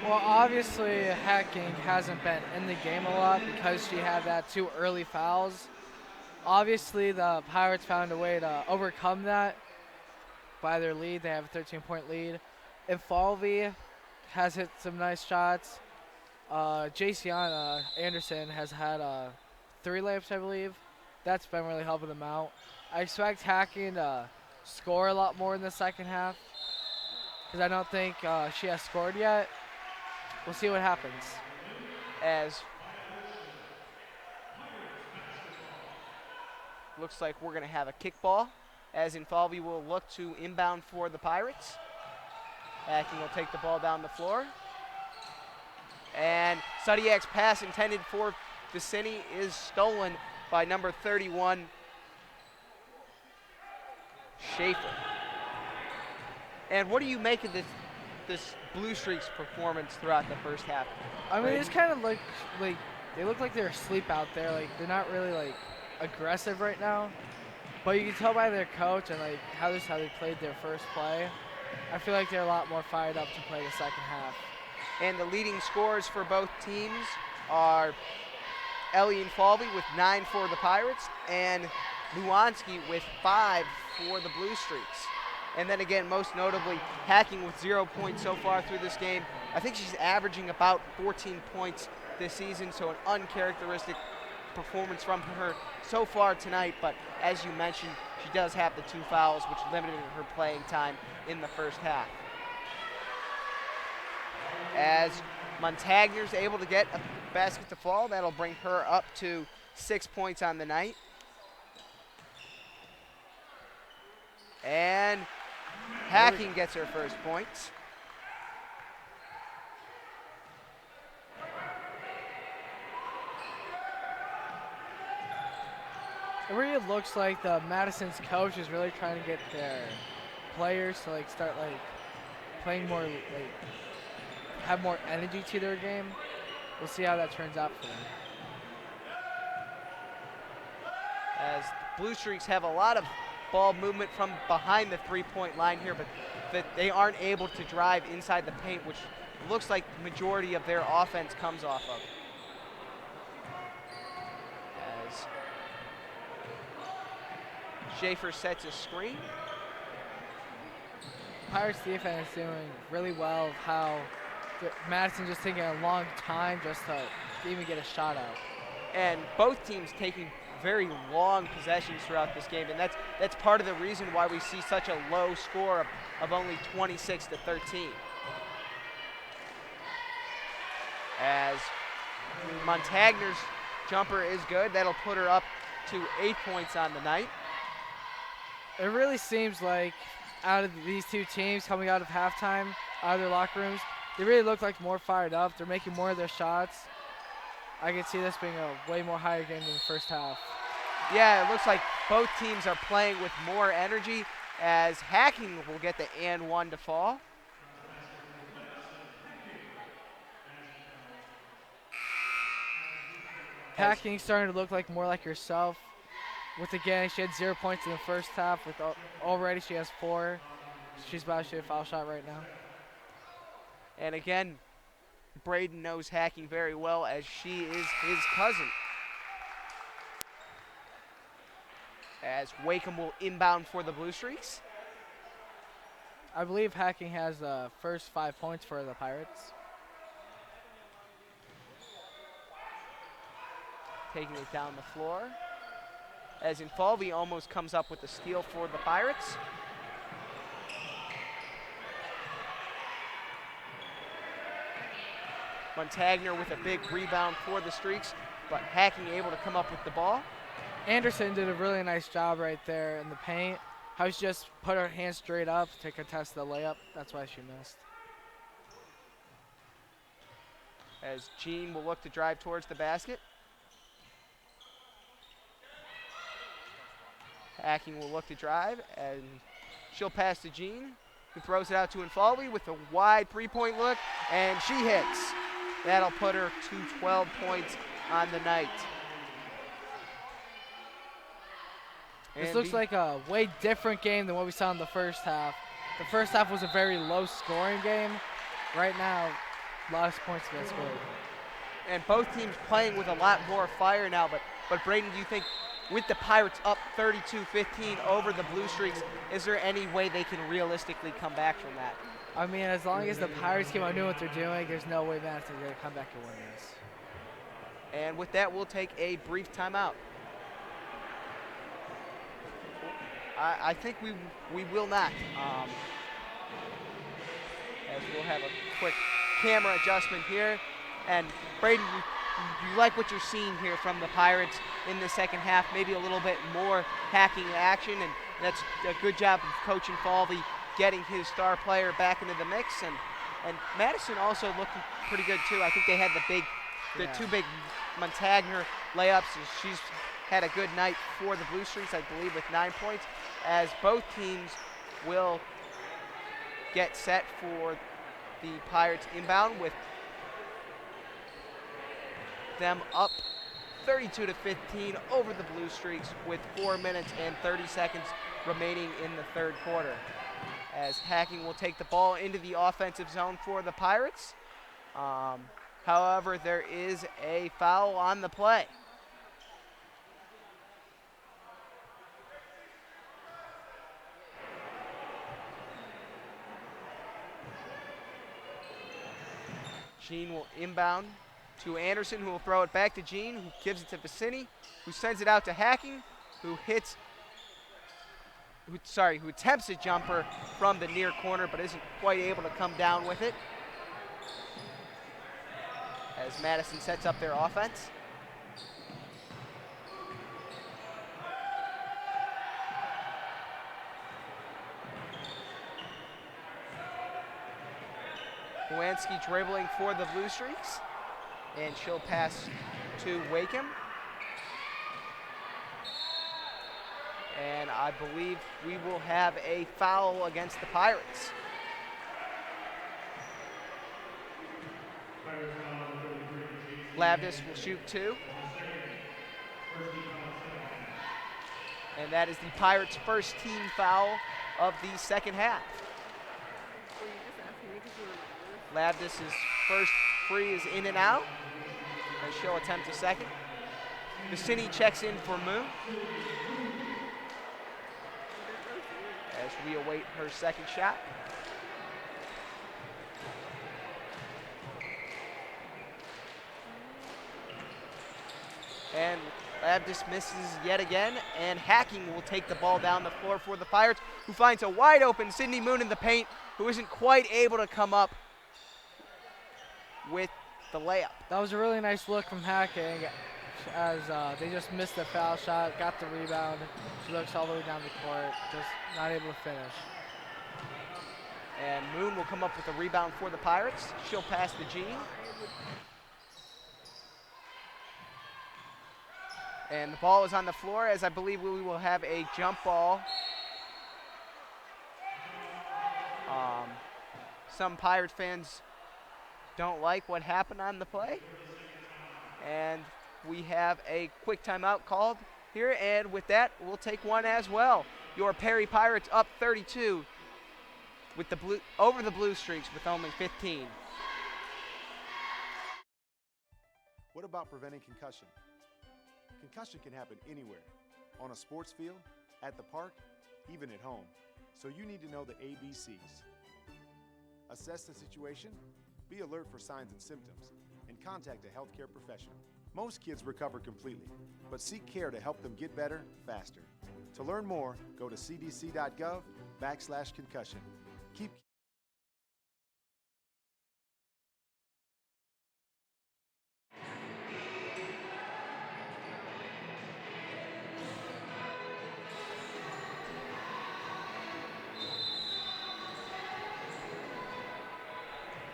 Well, obviously Hacking hasn't been in the game a lot because she had that 2 early fouls. Obviously the Pirates found a way to overcome that by their lead. They have a 13-point lead. And Falvey has hit some nice shots. Jaciana Anderson has had 3 layups, I believe. That's been really helping them out. I expect Hacking to score a lot more in the second half because I don't think she has scored yet. We'll see what happens. As looks like we're going to have a kickball, as Infalvi will look to inbound for the Pirates. Hacking will take the ball down the floor. And Sudiak's pass intended for Vicini is stolen by number 31, Schaefer. And what do you make of this Blue Streaks performance throughout the first half? I mean, it's kind of like they look like they're asleep out there. Like they're not really like aggressive right now. But you can tell by their coach and like how they played their first play. I feel like they're a lot more fired up to play the second half. And the leading scorers for both teams are Ellie Falvey with 9 for the Pirates, and Luansky with 5 for the Blue Streaks. And then again, most notably, Hacking with 0 points so far through this game. I think she's averaging about 14 points this season, so an uncharacteristic performance from her so far tonight. But as you mentioned, she does have the 2 fouls, which limited her playing time in the first half. As Montagner's able to get a basket to fall, that'll bring her up to 6 points on the night. And Hacking gets her first points. It really looks like the Madison's coach is really trying to get their players to like start like playing more, like have more energy to their game. We'll see how that turns out for them. As the Blue Streaks have a lot of ball movement from behind the three-point line here, but that they aren't able to drive inside the paint, which looks like the majority of their offense comes off of. As Schaefer sets a screen. Pirates defense is doing really well. How Madison just taking a long time just to even get a shot out. And both teams taking very long possessions throughout this game, and that's part of the reason why we see such a low score of only 26-13. As Montagner's jumper is good, that'll put her up to 8 points on the night. It really seems like out of these two teams coming out of halftime, out of their locker rooms, they really look like more fired up. They're making more of their shots. I can see this being a way more higher game than the first half. Yeah, it looks like both teams are playing with more energy, as Hacking will get the and one to fall. Hacking's starting to look like more like herself. With again, she had 0 points in the first half. With already she has 4. She's about to shoot a foul shot right now. And again, Braden knows Hacking very well, as she is his cousin. As Wakeham will inbound for the Blue Streaks. I believe Hacking has the first 5 points for the Pirates. Taking it down the floor. As Infalvi almost comes up with the steal for the Pirates. Montagner with a big rebound for the Streaks, but Hacking able to come up with the ball. Anderson did a really nice job right there in the paint. How she just put her hand straight up to contest the layup. That's why she missed. As Jean will look to drive towards the basket. Hacking will look to drive, and she'll pass to Jean, who throws it out to Infalvi with a wide three-point look, and she hits. That'll put her to 12 points on the night. This looks like a way different game than what we saw in the first half. The first half was a very low-scoring game. Right now, a lot of points get scored. And both teams playing with a lot more fire now, but Braden, do you think with the Pirates up 32-15 over the Blue Streaks, is there any way they can realistically come back from that? I mean, as long as the Pirates keep on doing what they're doing, there's no way Madison's going to come back and win this. And with that, we'll take a brief timeout. I think we will not. As we'll have a quick camera adjustment here. And Braden, you like what you're seeing here from the Pirates in the second half, maybe a little bit more Hacking action, and that's a good job of Coach Infalvi getting his star player back into the mix. And Madison also looking pretty good too. I think they had the two big Montagner layups. And she's had a good night for the Blue Streaks, I believe, with 9 points, as both teams will get set for the Pirates inbound, with them up 32-15 over the Blue Streaks with 4 minutes and 30 seconds remaining in the third quarter. As Hacking will take the ball into the offensive zone for the Pirates. However, there is a foul on the play. Jean will inbound to Anderson, who will throw it back to Jean, who gives it to Vicini, who sends it out to Hacking, who attempts a jumper from the near corner, but isn't quite able to come down with it. As Madison sets up their offense. Lewanski dribbling for the Blue Streaks, and she'll pass to Wakeham. And I believe we will have a foul against the Pirates. Labdis will shoot 2. And that is the Pirates' first team foul of the second half. Labdis' first free is in and out, and she'll attempt a second. Vicini checks in for Moon as we await her second shot. And Labdis misses yet again, and Hacking will take the ball down the floor for the Pirates, who finds a wide open Sydney Moon in the paint, who isn't quite able to come up with the layup. That was a really nice look from Hacking as they just missed the foul shot, got the rebound. She looks all the way down the court, just not able to finish. And Moon will come up with a rebound for the Pirates. She'll pass to Jean. And the ball is on the floor, as I believe we will have a jump ball. Some Pirate fans don't like what happened on the play. And we have a quick timeout called here, and with that, we'll take one as well. Your Perry Pirates up 32 with over the Blue Streaks with only 15. What about preventing concussion? Concussion can happen anywhere, on a sports field, at the park, even at home. So you need to know the ABCs. Assess the situation, be alert for signs and symptoms, and contact a healthcare professional. Most kids recover completely, but seek care to help them get better faster. To learn more, go to cdc.gov/concussion. Keep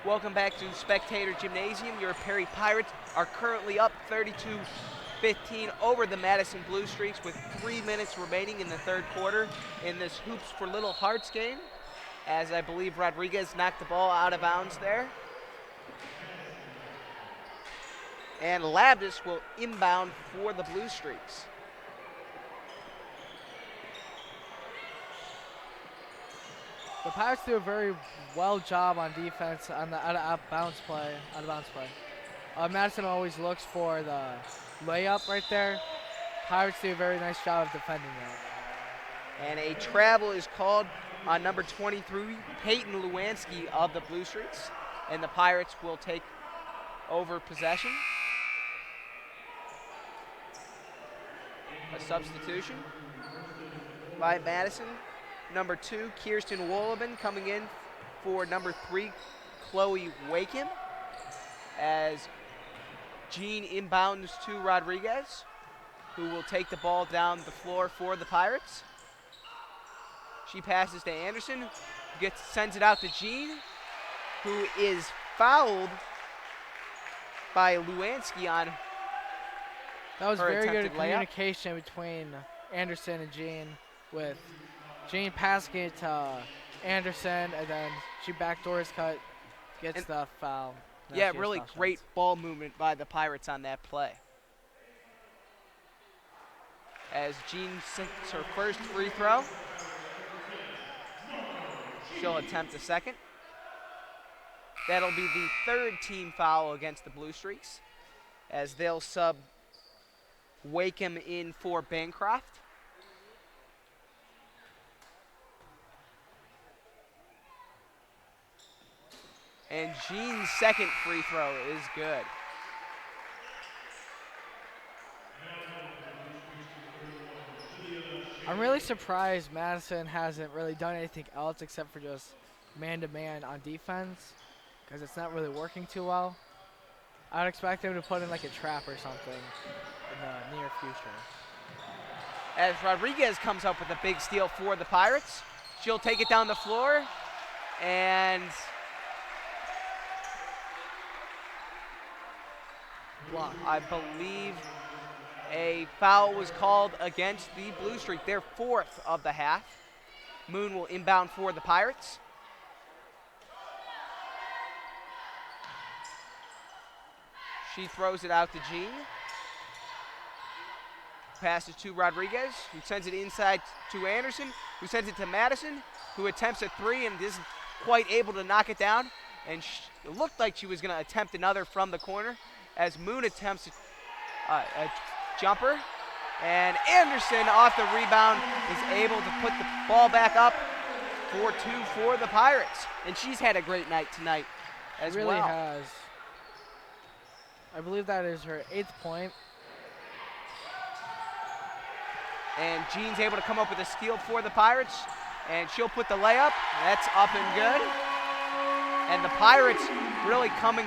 Welcome back to Spectator Gymnasium. Your Perry Pirates are currently up 32-15 over the Madison Blue Streaks with 3 minutes remaining in the third quarter in this Hoops for Little Hearts game, as I believe Rodriguez knocked the ball out of bounds there. And Labdis will inbound for the Blue Streaks. The Pirates do a very well job on defense on the out of bounds play. Madison always looks for the layup right there. Pirates do a very nice job of defending that. And a travel is called on number 23, Peyton Lewanski of the Blue Streaks, and the Pirates will take over possession. A substitution by Madison. Number 2, Kirsten Wolleben coming in for number 3, Chloe Wakeham, as Jean inbounds to Rodriguez, who will take the ball down the floor for the Pirates. She passes to Anderson, who sends it out to Jean, who is fouled by Lewanski on that was her very good attempted layup. Communication between Anderson and Jean, with Jean passing it to Anderson, and then she backdoors cut, gets the foul. Yeah, really great ball movement by the Pirates on that play. As Jean sinks her first free throw, she'll attempt a second. That'll be the third team foul against the Blue Streaks, as they'll sub Wakeham in for Bancroft. And Jean's second free throw is good. I'm really surprised Madison hasn't really done anything else except for just man-to-man on defense, because it's not really working too well. I would expect them to put in like a trap or something in the near future. As Rodriguez comes up with a big steal for the Pirates, she'll take it down the floor, and I believe a foul was called against the Blue Streak, their fourth of the half. Moon will inbound for the Pirates. She throws it out to Jean. Passes to Rodriguez, who sends it inside to Anderson, who sends it to Madison, who attempts a three and isn't quite able to knock it down. And it looked like she was going to attempt another from the corner, as Moon attempts a jumper. And Anderson, off the rebound, is able to put the ball back up for 2 for the Pirates. And she's had a great night tonight as well. Really has. I believe that is her 8th point. And Jean's able to come up with a steal for the Pirates, and she'll put the layup. That's up and good. And the Pirates really coming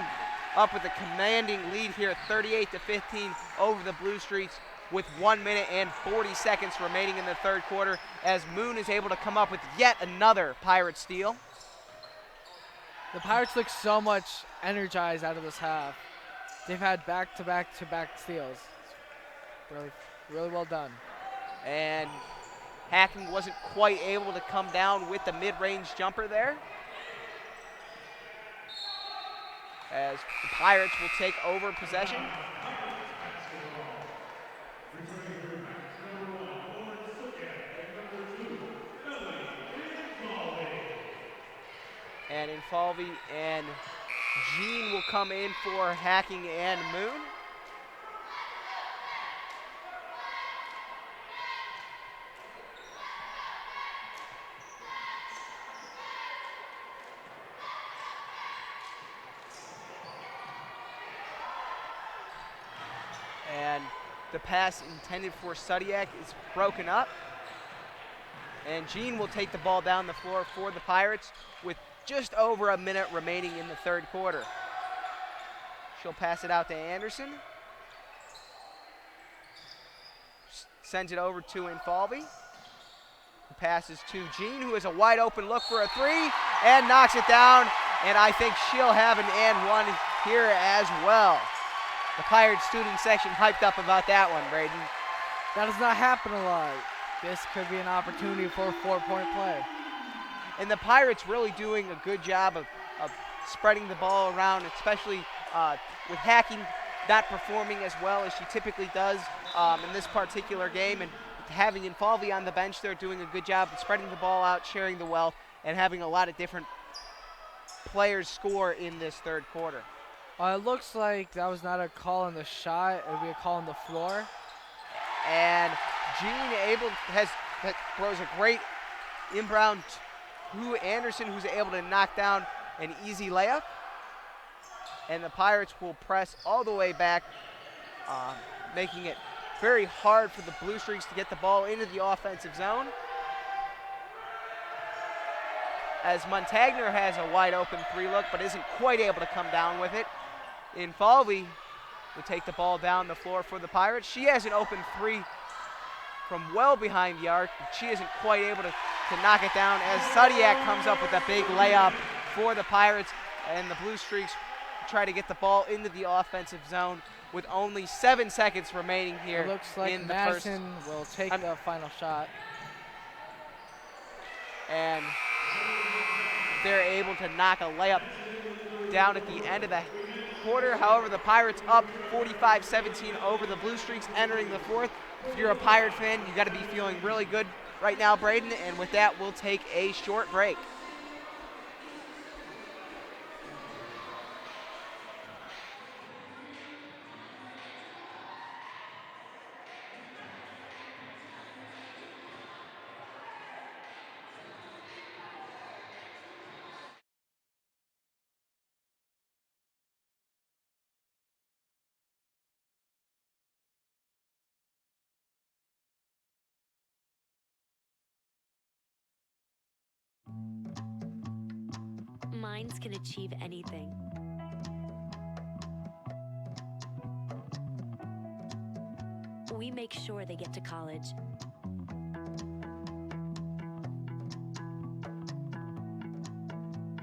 up with a commanding lead here, 38-15 over the Blue Streaks, with 1 minute and 40 seconds remaining in the third quarter, as Moon is able to come up with yet another Pirate steal. The Pirates look so much energized out of this half. They've had back-to-back-to-back steals. Really, really well done. And Hacking wasn't quite able to come down with the mid-range jumper there, as the Pirates will take over possession. And Infalvi and Jean will come in for Hacking and Moon. And the pass intended for Sudiak is broken up. And Jean will take the ball down the floor for the Pirates with just over a minute remaining in the third quarter. She'll pass it out to Anderson. Sends it over to Infalvi. Passes to Jean, who has a wide open look for a three, and knocks it down. And I think she'll have an and one here as well. The Pirate student section hyped up about that one, Braden. That does not happen a lot. This could be an opportunity for a 4-point play. And the Pirates really doing a good job of spreading the ball around, especially with Hacking not performing as well as she typically does in this particular game. And having Infalvi on the bench, they're doing a good job of spreading the ball out, sharing the wealth, and having a lot of different players score in this third quarter. It looks like that was not a call on the shot. It would be a call on the floor. And Jean throws a great inbound to Anderson, who's able to knock down an easy layup. And the Pirates will press all the way back, making it very hard for the Blue Streaks to get the ball into the offensive zone. As Montagner has a wide open three look, but isn't quite able to come down with it. Infalvi will take the ball down the floor for the Pirates. She has an open three from well behind the arc, but she isn't quite able to knock it down, as Sudiak comes up with a big layup for the Pirates, and the Blue Streaks try to get the ball into the offensive zone with only 7 seconds remaining here. It looks like in the Madison will take the final shot. And they're able to knock a layup down at the end of the quarter. However, the Pirates up 45-17 over the Blue Streaks entering the fourth. If you're a Pirate fan, you got to be feeling really good right now, Braden. And with that, we'll take a short break. minds can achieve anything. We make sure they get to college.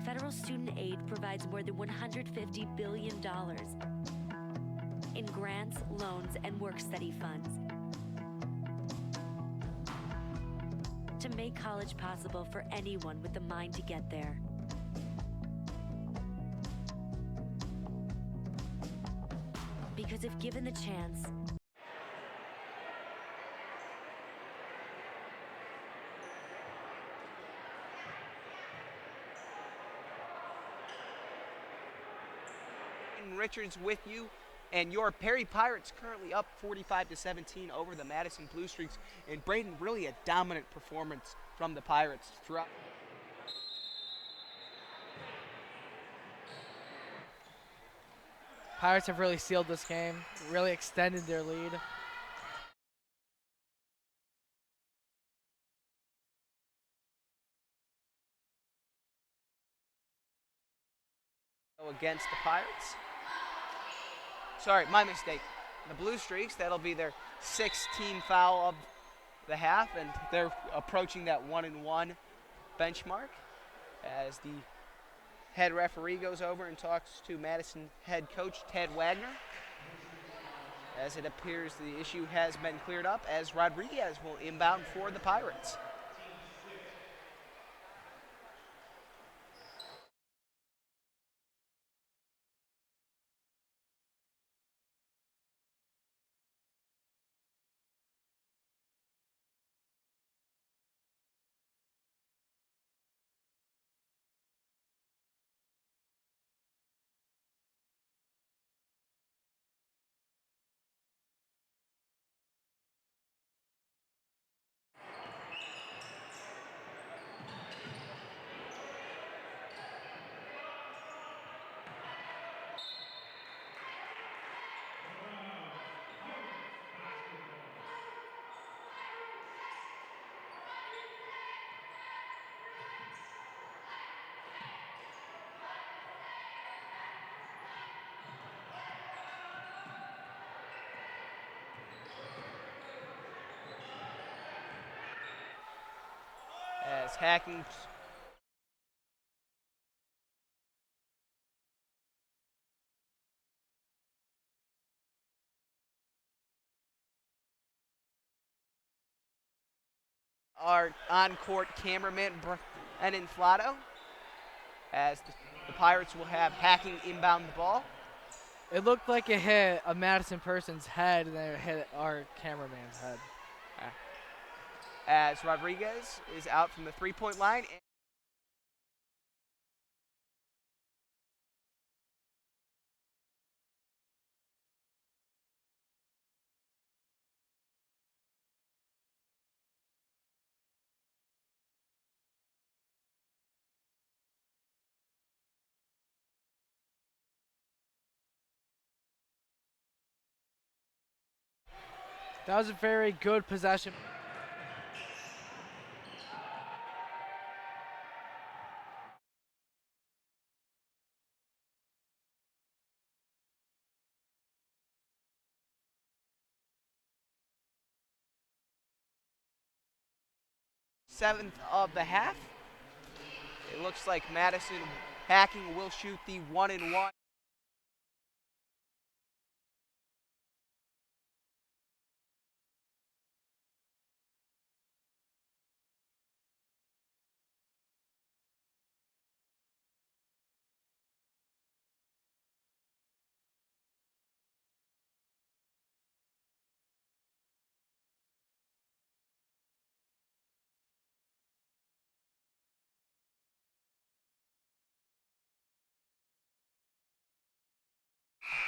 Federal student aid provides more than $150 billion in grants, loans, and work-study funds to make college possible for anyone with the mind to get there. Because if given the chance, Richards with you, and your Perry Pirates currently up 45-17 over the Madison Blue Streaks. And Braden, really a dominant performance from the Pirates throughout. Pirates have really sealed this game, really extended their lead. Against the Pirates. Sorry, my mistake. The Blue Streaks, that'll be their 16th foul of the half, and they're approaching that 1-1 benchmark as the head referee goes over and talks to Madison head coach Ted Wagner. As it appears the issue has been cleared up, as Rodriguez will inbound for the Pirates. As Hacking our on-court cameraman Brennan Flato, as the Pirates will have Hacking inbound the ball. It looked like it hit a Madison person's head and then it hit our cameraman's head. As Rodriguez is out from the three-point line. That was a very good possession. Seventh of the half. It looks like Madison Hacking will shoot the 1-1.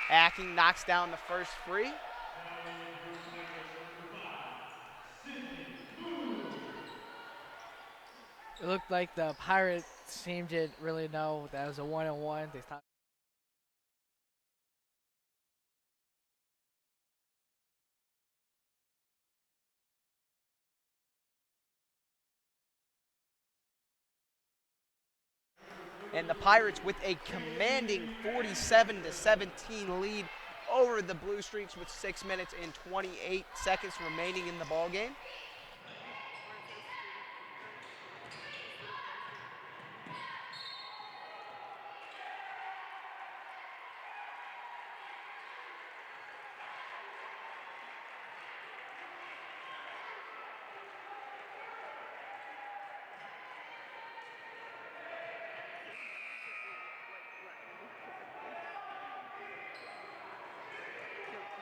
Hacking knocks down the first free. It looked like the Pirates team didn't really know that it was a 1-on-1. They stopped. And the Pirates with a commanding 47-17 lead over the Blue Streaks with 6 minutes and 28 seconds remaining in the ballgame.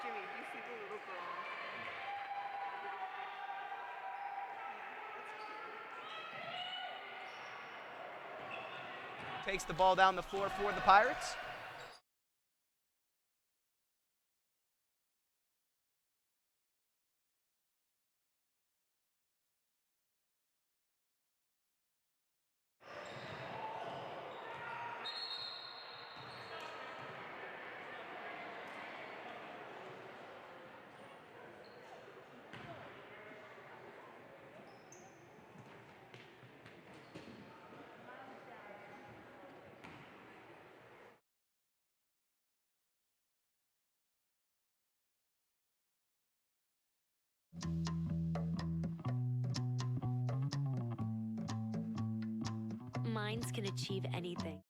Jimmy, do you see the little girl? Takes the ball down the floor for the Pirates. Minds can achieve anything.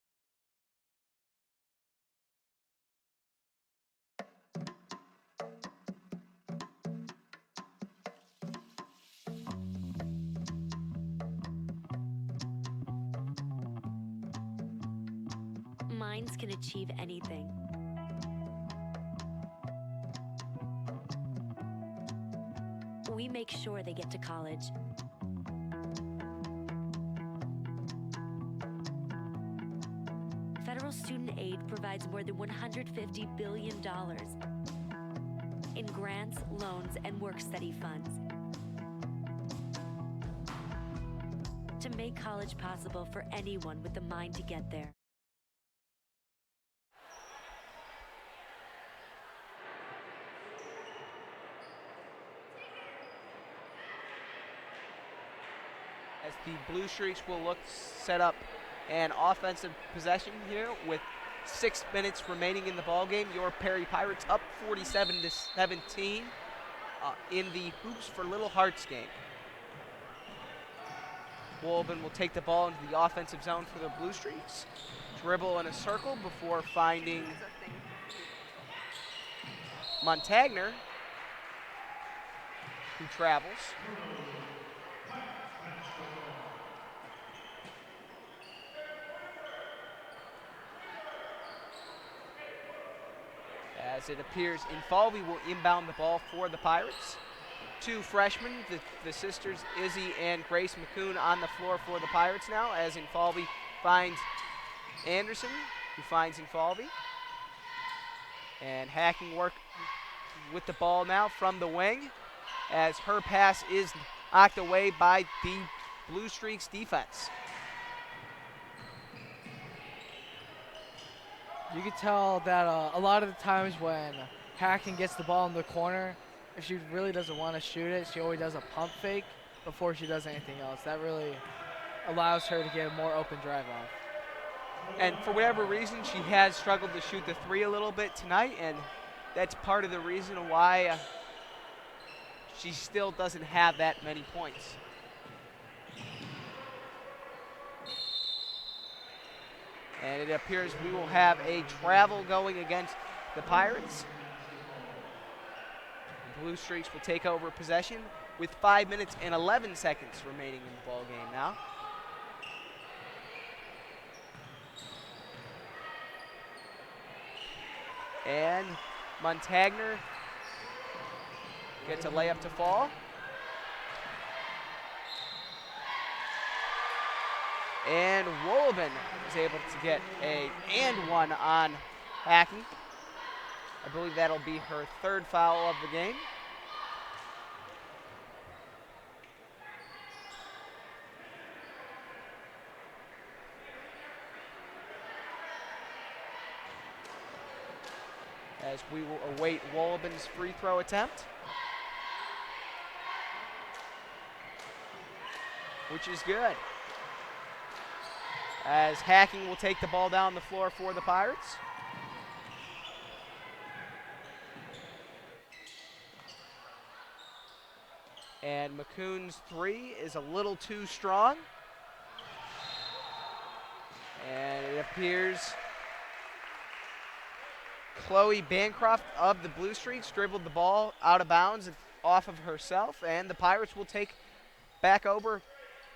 Minds can achieve anything. We make sure they get to college. Federal student aid provides more than $150 billion in grants, loans, and work-study funds to make college possible for anyone with the mind to get there. As the Blue Streaks will look to set up an offensive possession here with 6 minutes remaining in the ballgame. Your Perry Pirates up 47-17 in the Hoops for Little Hearts game. Wolben will take the ball into the offensive zone for the Blue Streaks. Dribble in a circle before finding Montagner, who travels. As it appears, Infalvi will inbound the ball for the Pirates. Two freshmen, the sisters Izzy and Grace McCoon, on the floor for the Pirates now, as Infalvi finds Anderson, who finds Infalvi. And hacking work with the ball now from the wing, as her pass is knocked away by the Blue Streaks defense. You could tell that a lot of the times when Hacking gets the ball in the corner, if she really doesn't want to shoot it, she always does a pump fake before she does anything else. That really allows her to get a more open drive off. And for whatever reason, she has struggled to shoot the three a little bit tonight, and that's part of the reason why she still doesn't have that many points. And it appears we will have a travel going against the Pirates. The Blue Streaks will take over possession with 5 minutes and 11 seconds remaining in the ball game now. And Montagner gets a layup to fall. And Wolven is able to get a and one on Hacking. I believe that'll be her third foul of the game. As we will await Wolben's free throw attempt, which is good. as Hacking will take the ball down the floor for the Pirates. And McCoon's three is a little too strong. And it appears Chloe Bancroft of the Blue Streaks dribbled the ball out of bounds off of herself, and the Pirates will take back over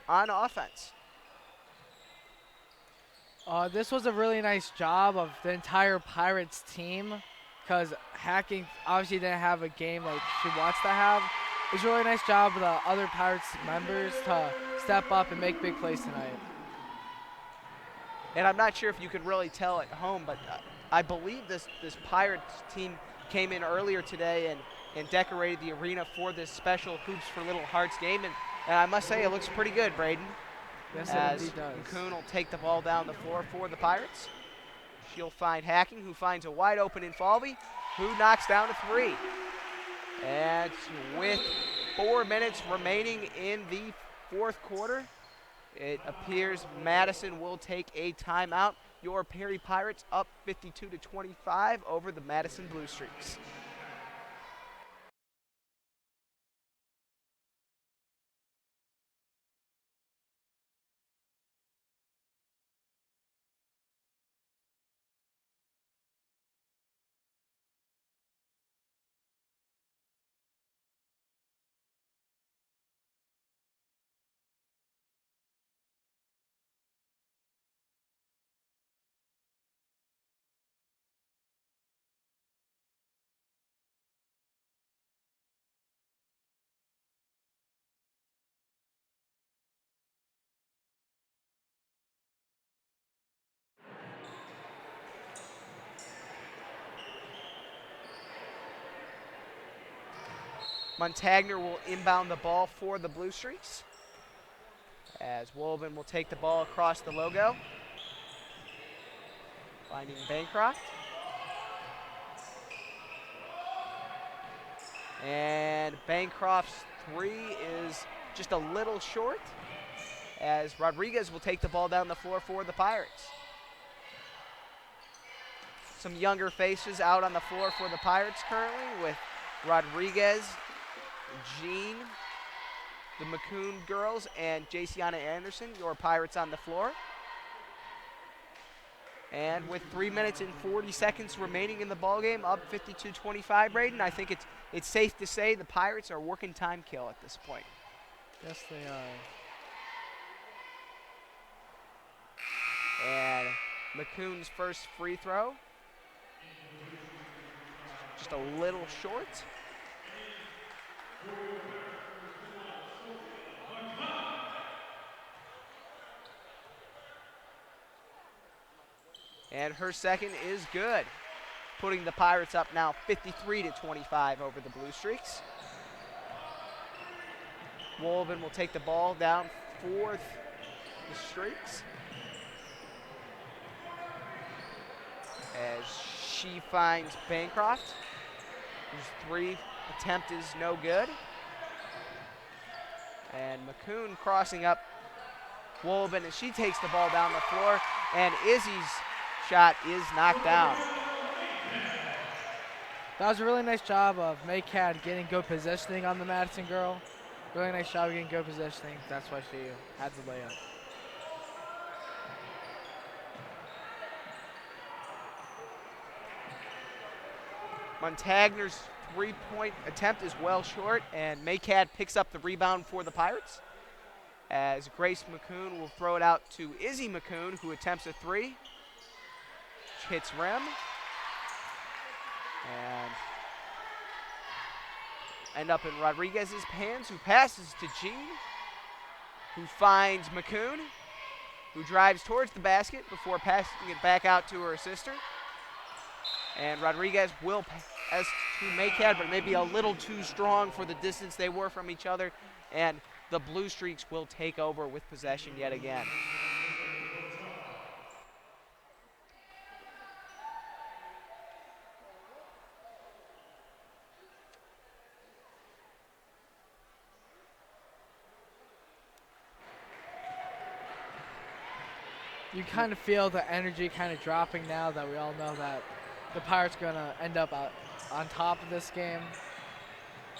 on offense. This was a really nice job of the entire Pirates team, because Hacking obviously didn't have a game like she wants to have. It was a really nice job of the other Pirates members to step up and make big plays tonight. And I'm not sure if you could really tell at home, but I believe this Pirates team came in earlier today and decorated the arena for this special Hoops for Little Hearts game, and I must say it looks pretty good, Braden. Yes, as it indeed does. McCoon will take the ball down the floor for the Pirates. She'll find Hacking, who finds a wide open Infalvi, who knocks down a three. And with 4 minutes remaining in the fourth quarter, it appears Madison will take a timeout. Your Perry Pirates up 52-25 over the Madison Blue Streaks. Montagner will inbound the ball for the Blue Streaks, as Wolven will take the ball across the logo, finding Bancroft. And Bancroft's three is just a little short, as Rodriguez will take the ball down the floor for the Pirates. Some younger faces out on the floor for the Pirates currently, with Rodriguez, Jean, the McCoon girls, and Jaciana Anderson, your Pirates on the floor. And with 3 minutes and 40 seconds remaining in the ballgame, up 52-25, Braden, I think it's safe to say the Pirates are working time kill at this point. Yes, they are. And McCoon's first free throw, just a little short. And her second is good, putting the Pirates up now 53-25 over the Blue Streaks. Wolven will take the ball down for the Streaks, as she finds Bancroft, whose three attempt is no good. And McCoon crossing up Wolven, and she takes the ball down the floor, and Izzy's shot is knocked down. That was a really nice job of Maycad getting good positioning on the Madison girl. Really nice job of getting good positioning. That's why she had the layup. Montagner's three-point attempt is well short, and Maycad picks up the rebound for the Pirates, as Grace McCoon will throw it out to Izzy McCoon, who attempts a three, which hits rim, and end up in Rodriguez's hands, who passes to Jean, who finds McCoon, who drives towards the basket before passing it back out to her sister. And Rodriguez will pass to Maycad, but maybe a little too strong for the distance they were from each other, and the Blue Streaks will take over with possession yet again. you kind of feel the energy kind of dropping now that we all know that the Pirates are going to end up on top of this game.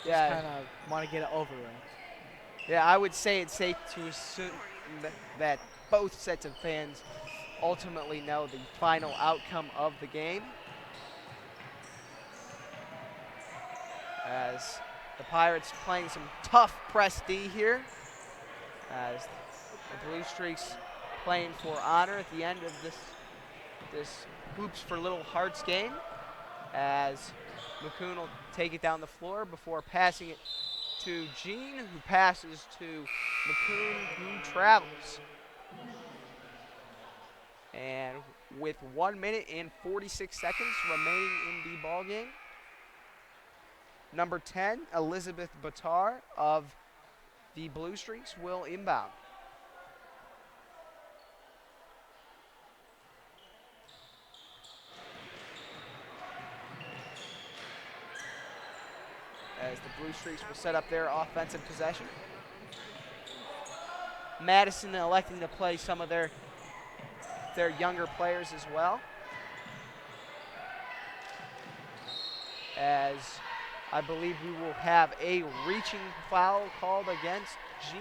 Just kind of want to get it over with. Yeah, I would say it's safe to assume that both sets of fans ultimately know the final outcome of the game. As the Pirates playing some tough press D here. As the Blue Streaks playing for honor at the end of this Hoops for Little Hearts game. As McCoon will take it down the floor before passing it to Gene, who passes to McCoon, who travels. And with 1 minute and 46 seconds remaining in the ball game, number 10, Elizabeth Batar of the Blue Streaks will inbound. As the Blue Streaks will set up their offensive possession. Madison electing to play some of their younger players as well. As I believe we will have a reaching foul called against G.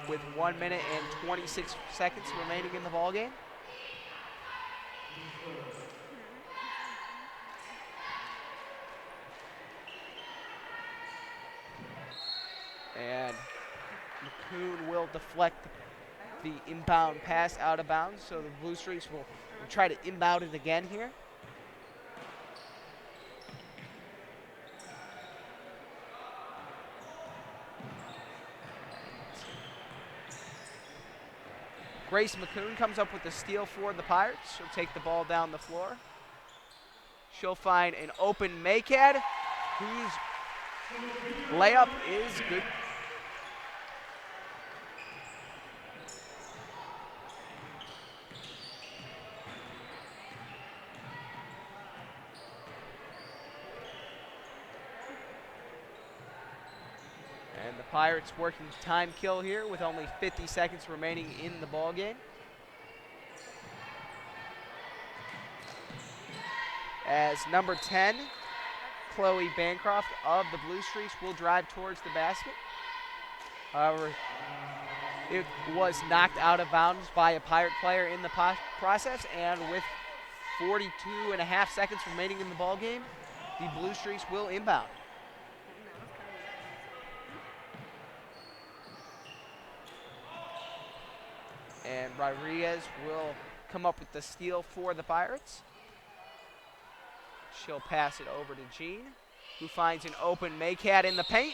With 1 minute and 26 seconds remaining in the ballgame. And McCoon will deflect the inbound pass out of bounds, so the Blue Streaks will try to inbound it again here. Grace McCoon comes up with the steal for the Pirates. She'll take the ball down the floor. She'll find an open Makad, whose layup is good. And the Pirates working time kill here with only 50 seconds remaining in the ball game. As number 10, Chloe Bancroft of the Blue Streaks will drive towards the basket. However, it was knocked out of bounds by a Pirate player in the process, and with 42.5 seconds remaining in the ball game, the Blue Streaks will inbound. And Rodriguez will come up with the steal for the Pirates. She'll pass it over to Jean, who finds an open Makad in the paint,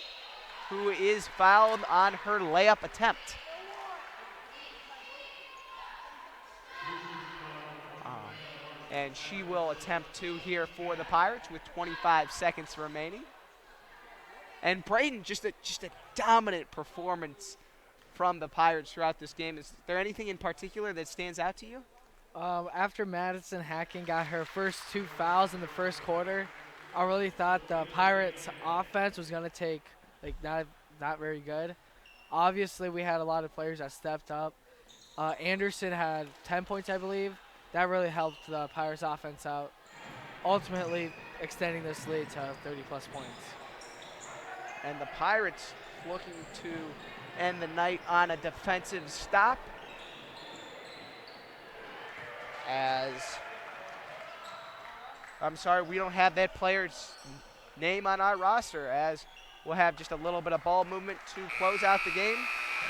who is fouled on her layup attempt. And she will attempt two here for the Pirates with 25 seconds remaining. And Braden, just a dominant performance from the Pirates throughout this game. Is there anything in particular that stands out to you? After Madison Hacking got her first 2 fouls in the first quarter, I really thought the Pirates offense was going to take not very good. Obviously, we had a lot of players that stepped up. Anderson had 10 points, I believe. That really helped the Pirates offense out, ultimately extending this lead to 30-plus points. And the Pirates looking to end the night on a defensive stop. I'm sorry, we don't have that player's name on our roster, as we'll have just a little bit of ball movement to close out the game.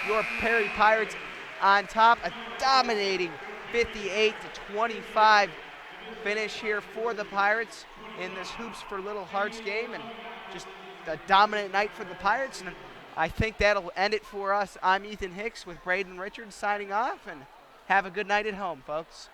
Your Perry Pirates on top, a dominating 58-25 finish here for the Pirates in this Hoops for Little Hearts game, and just a dominant night for the Pirates. And I think that'll end it for us. I'm Ethan Hicks with Braden Richards signing off, and have a good night at home, folks.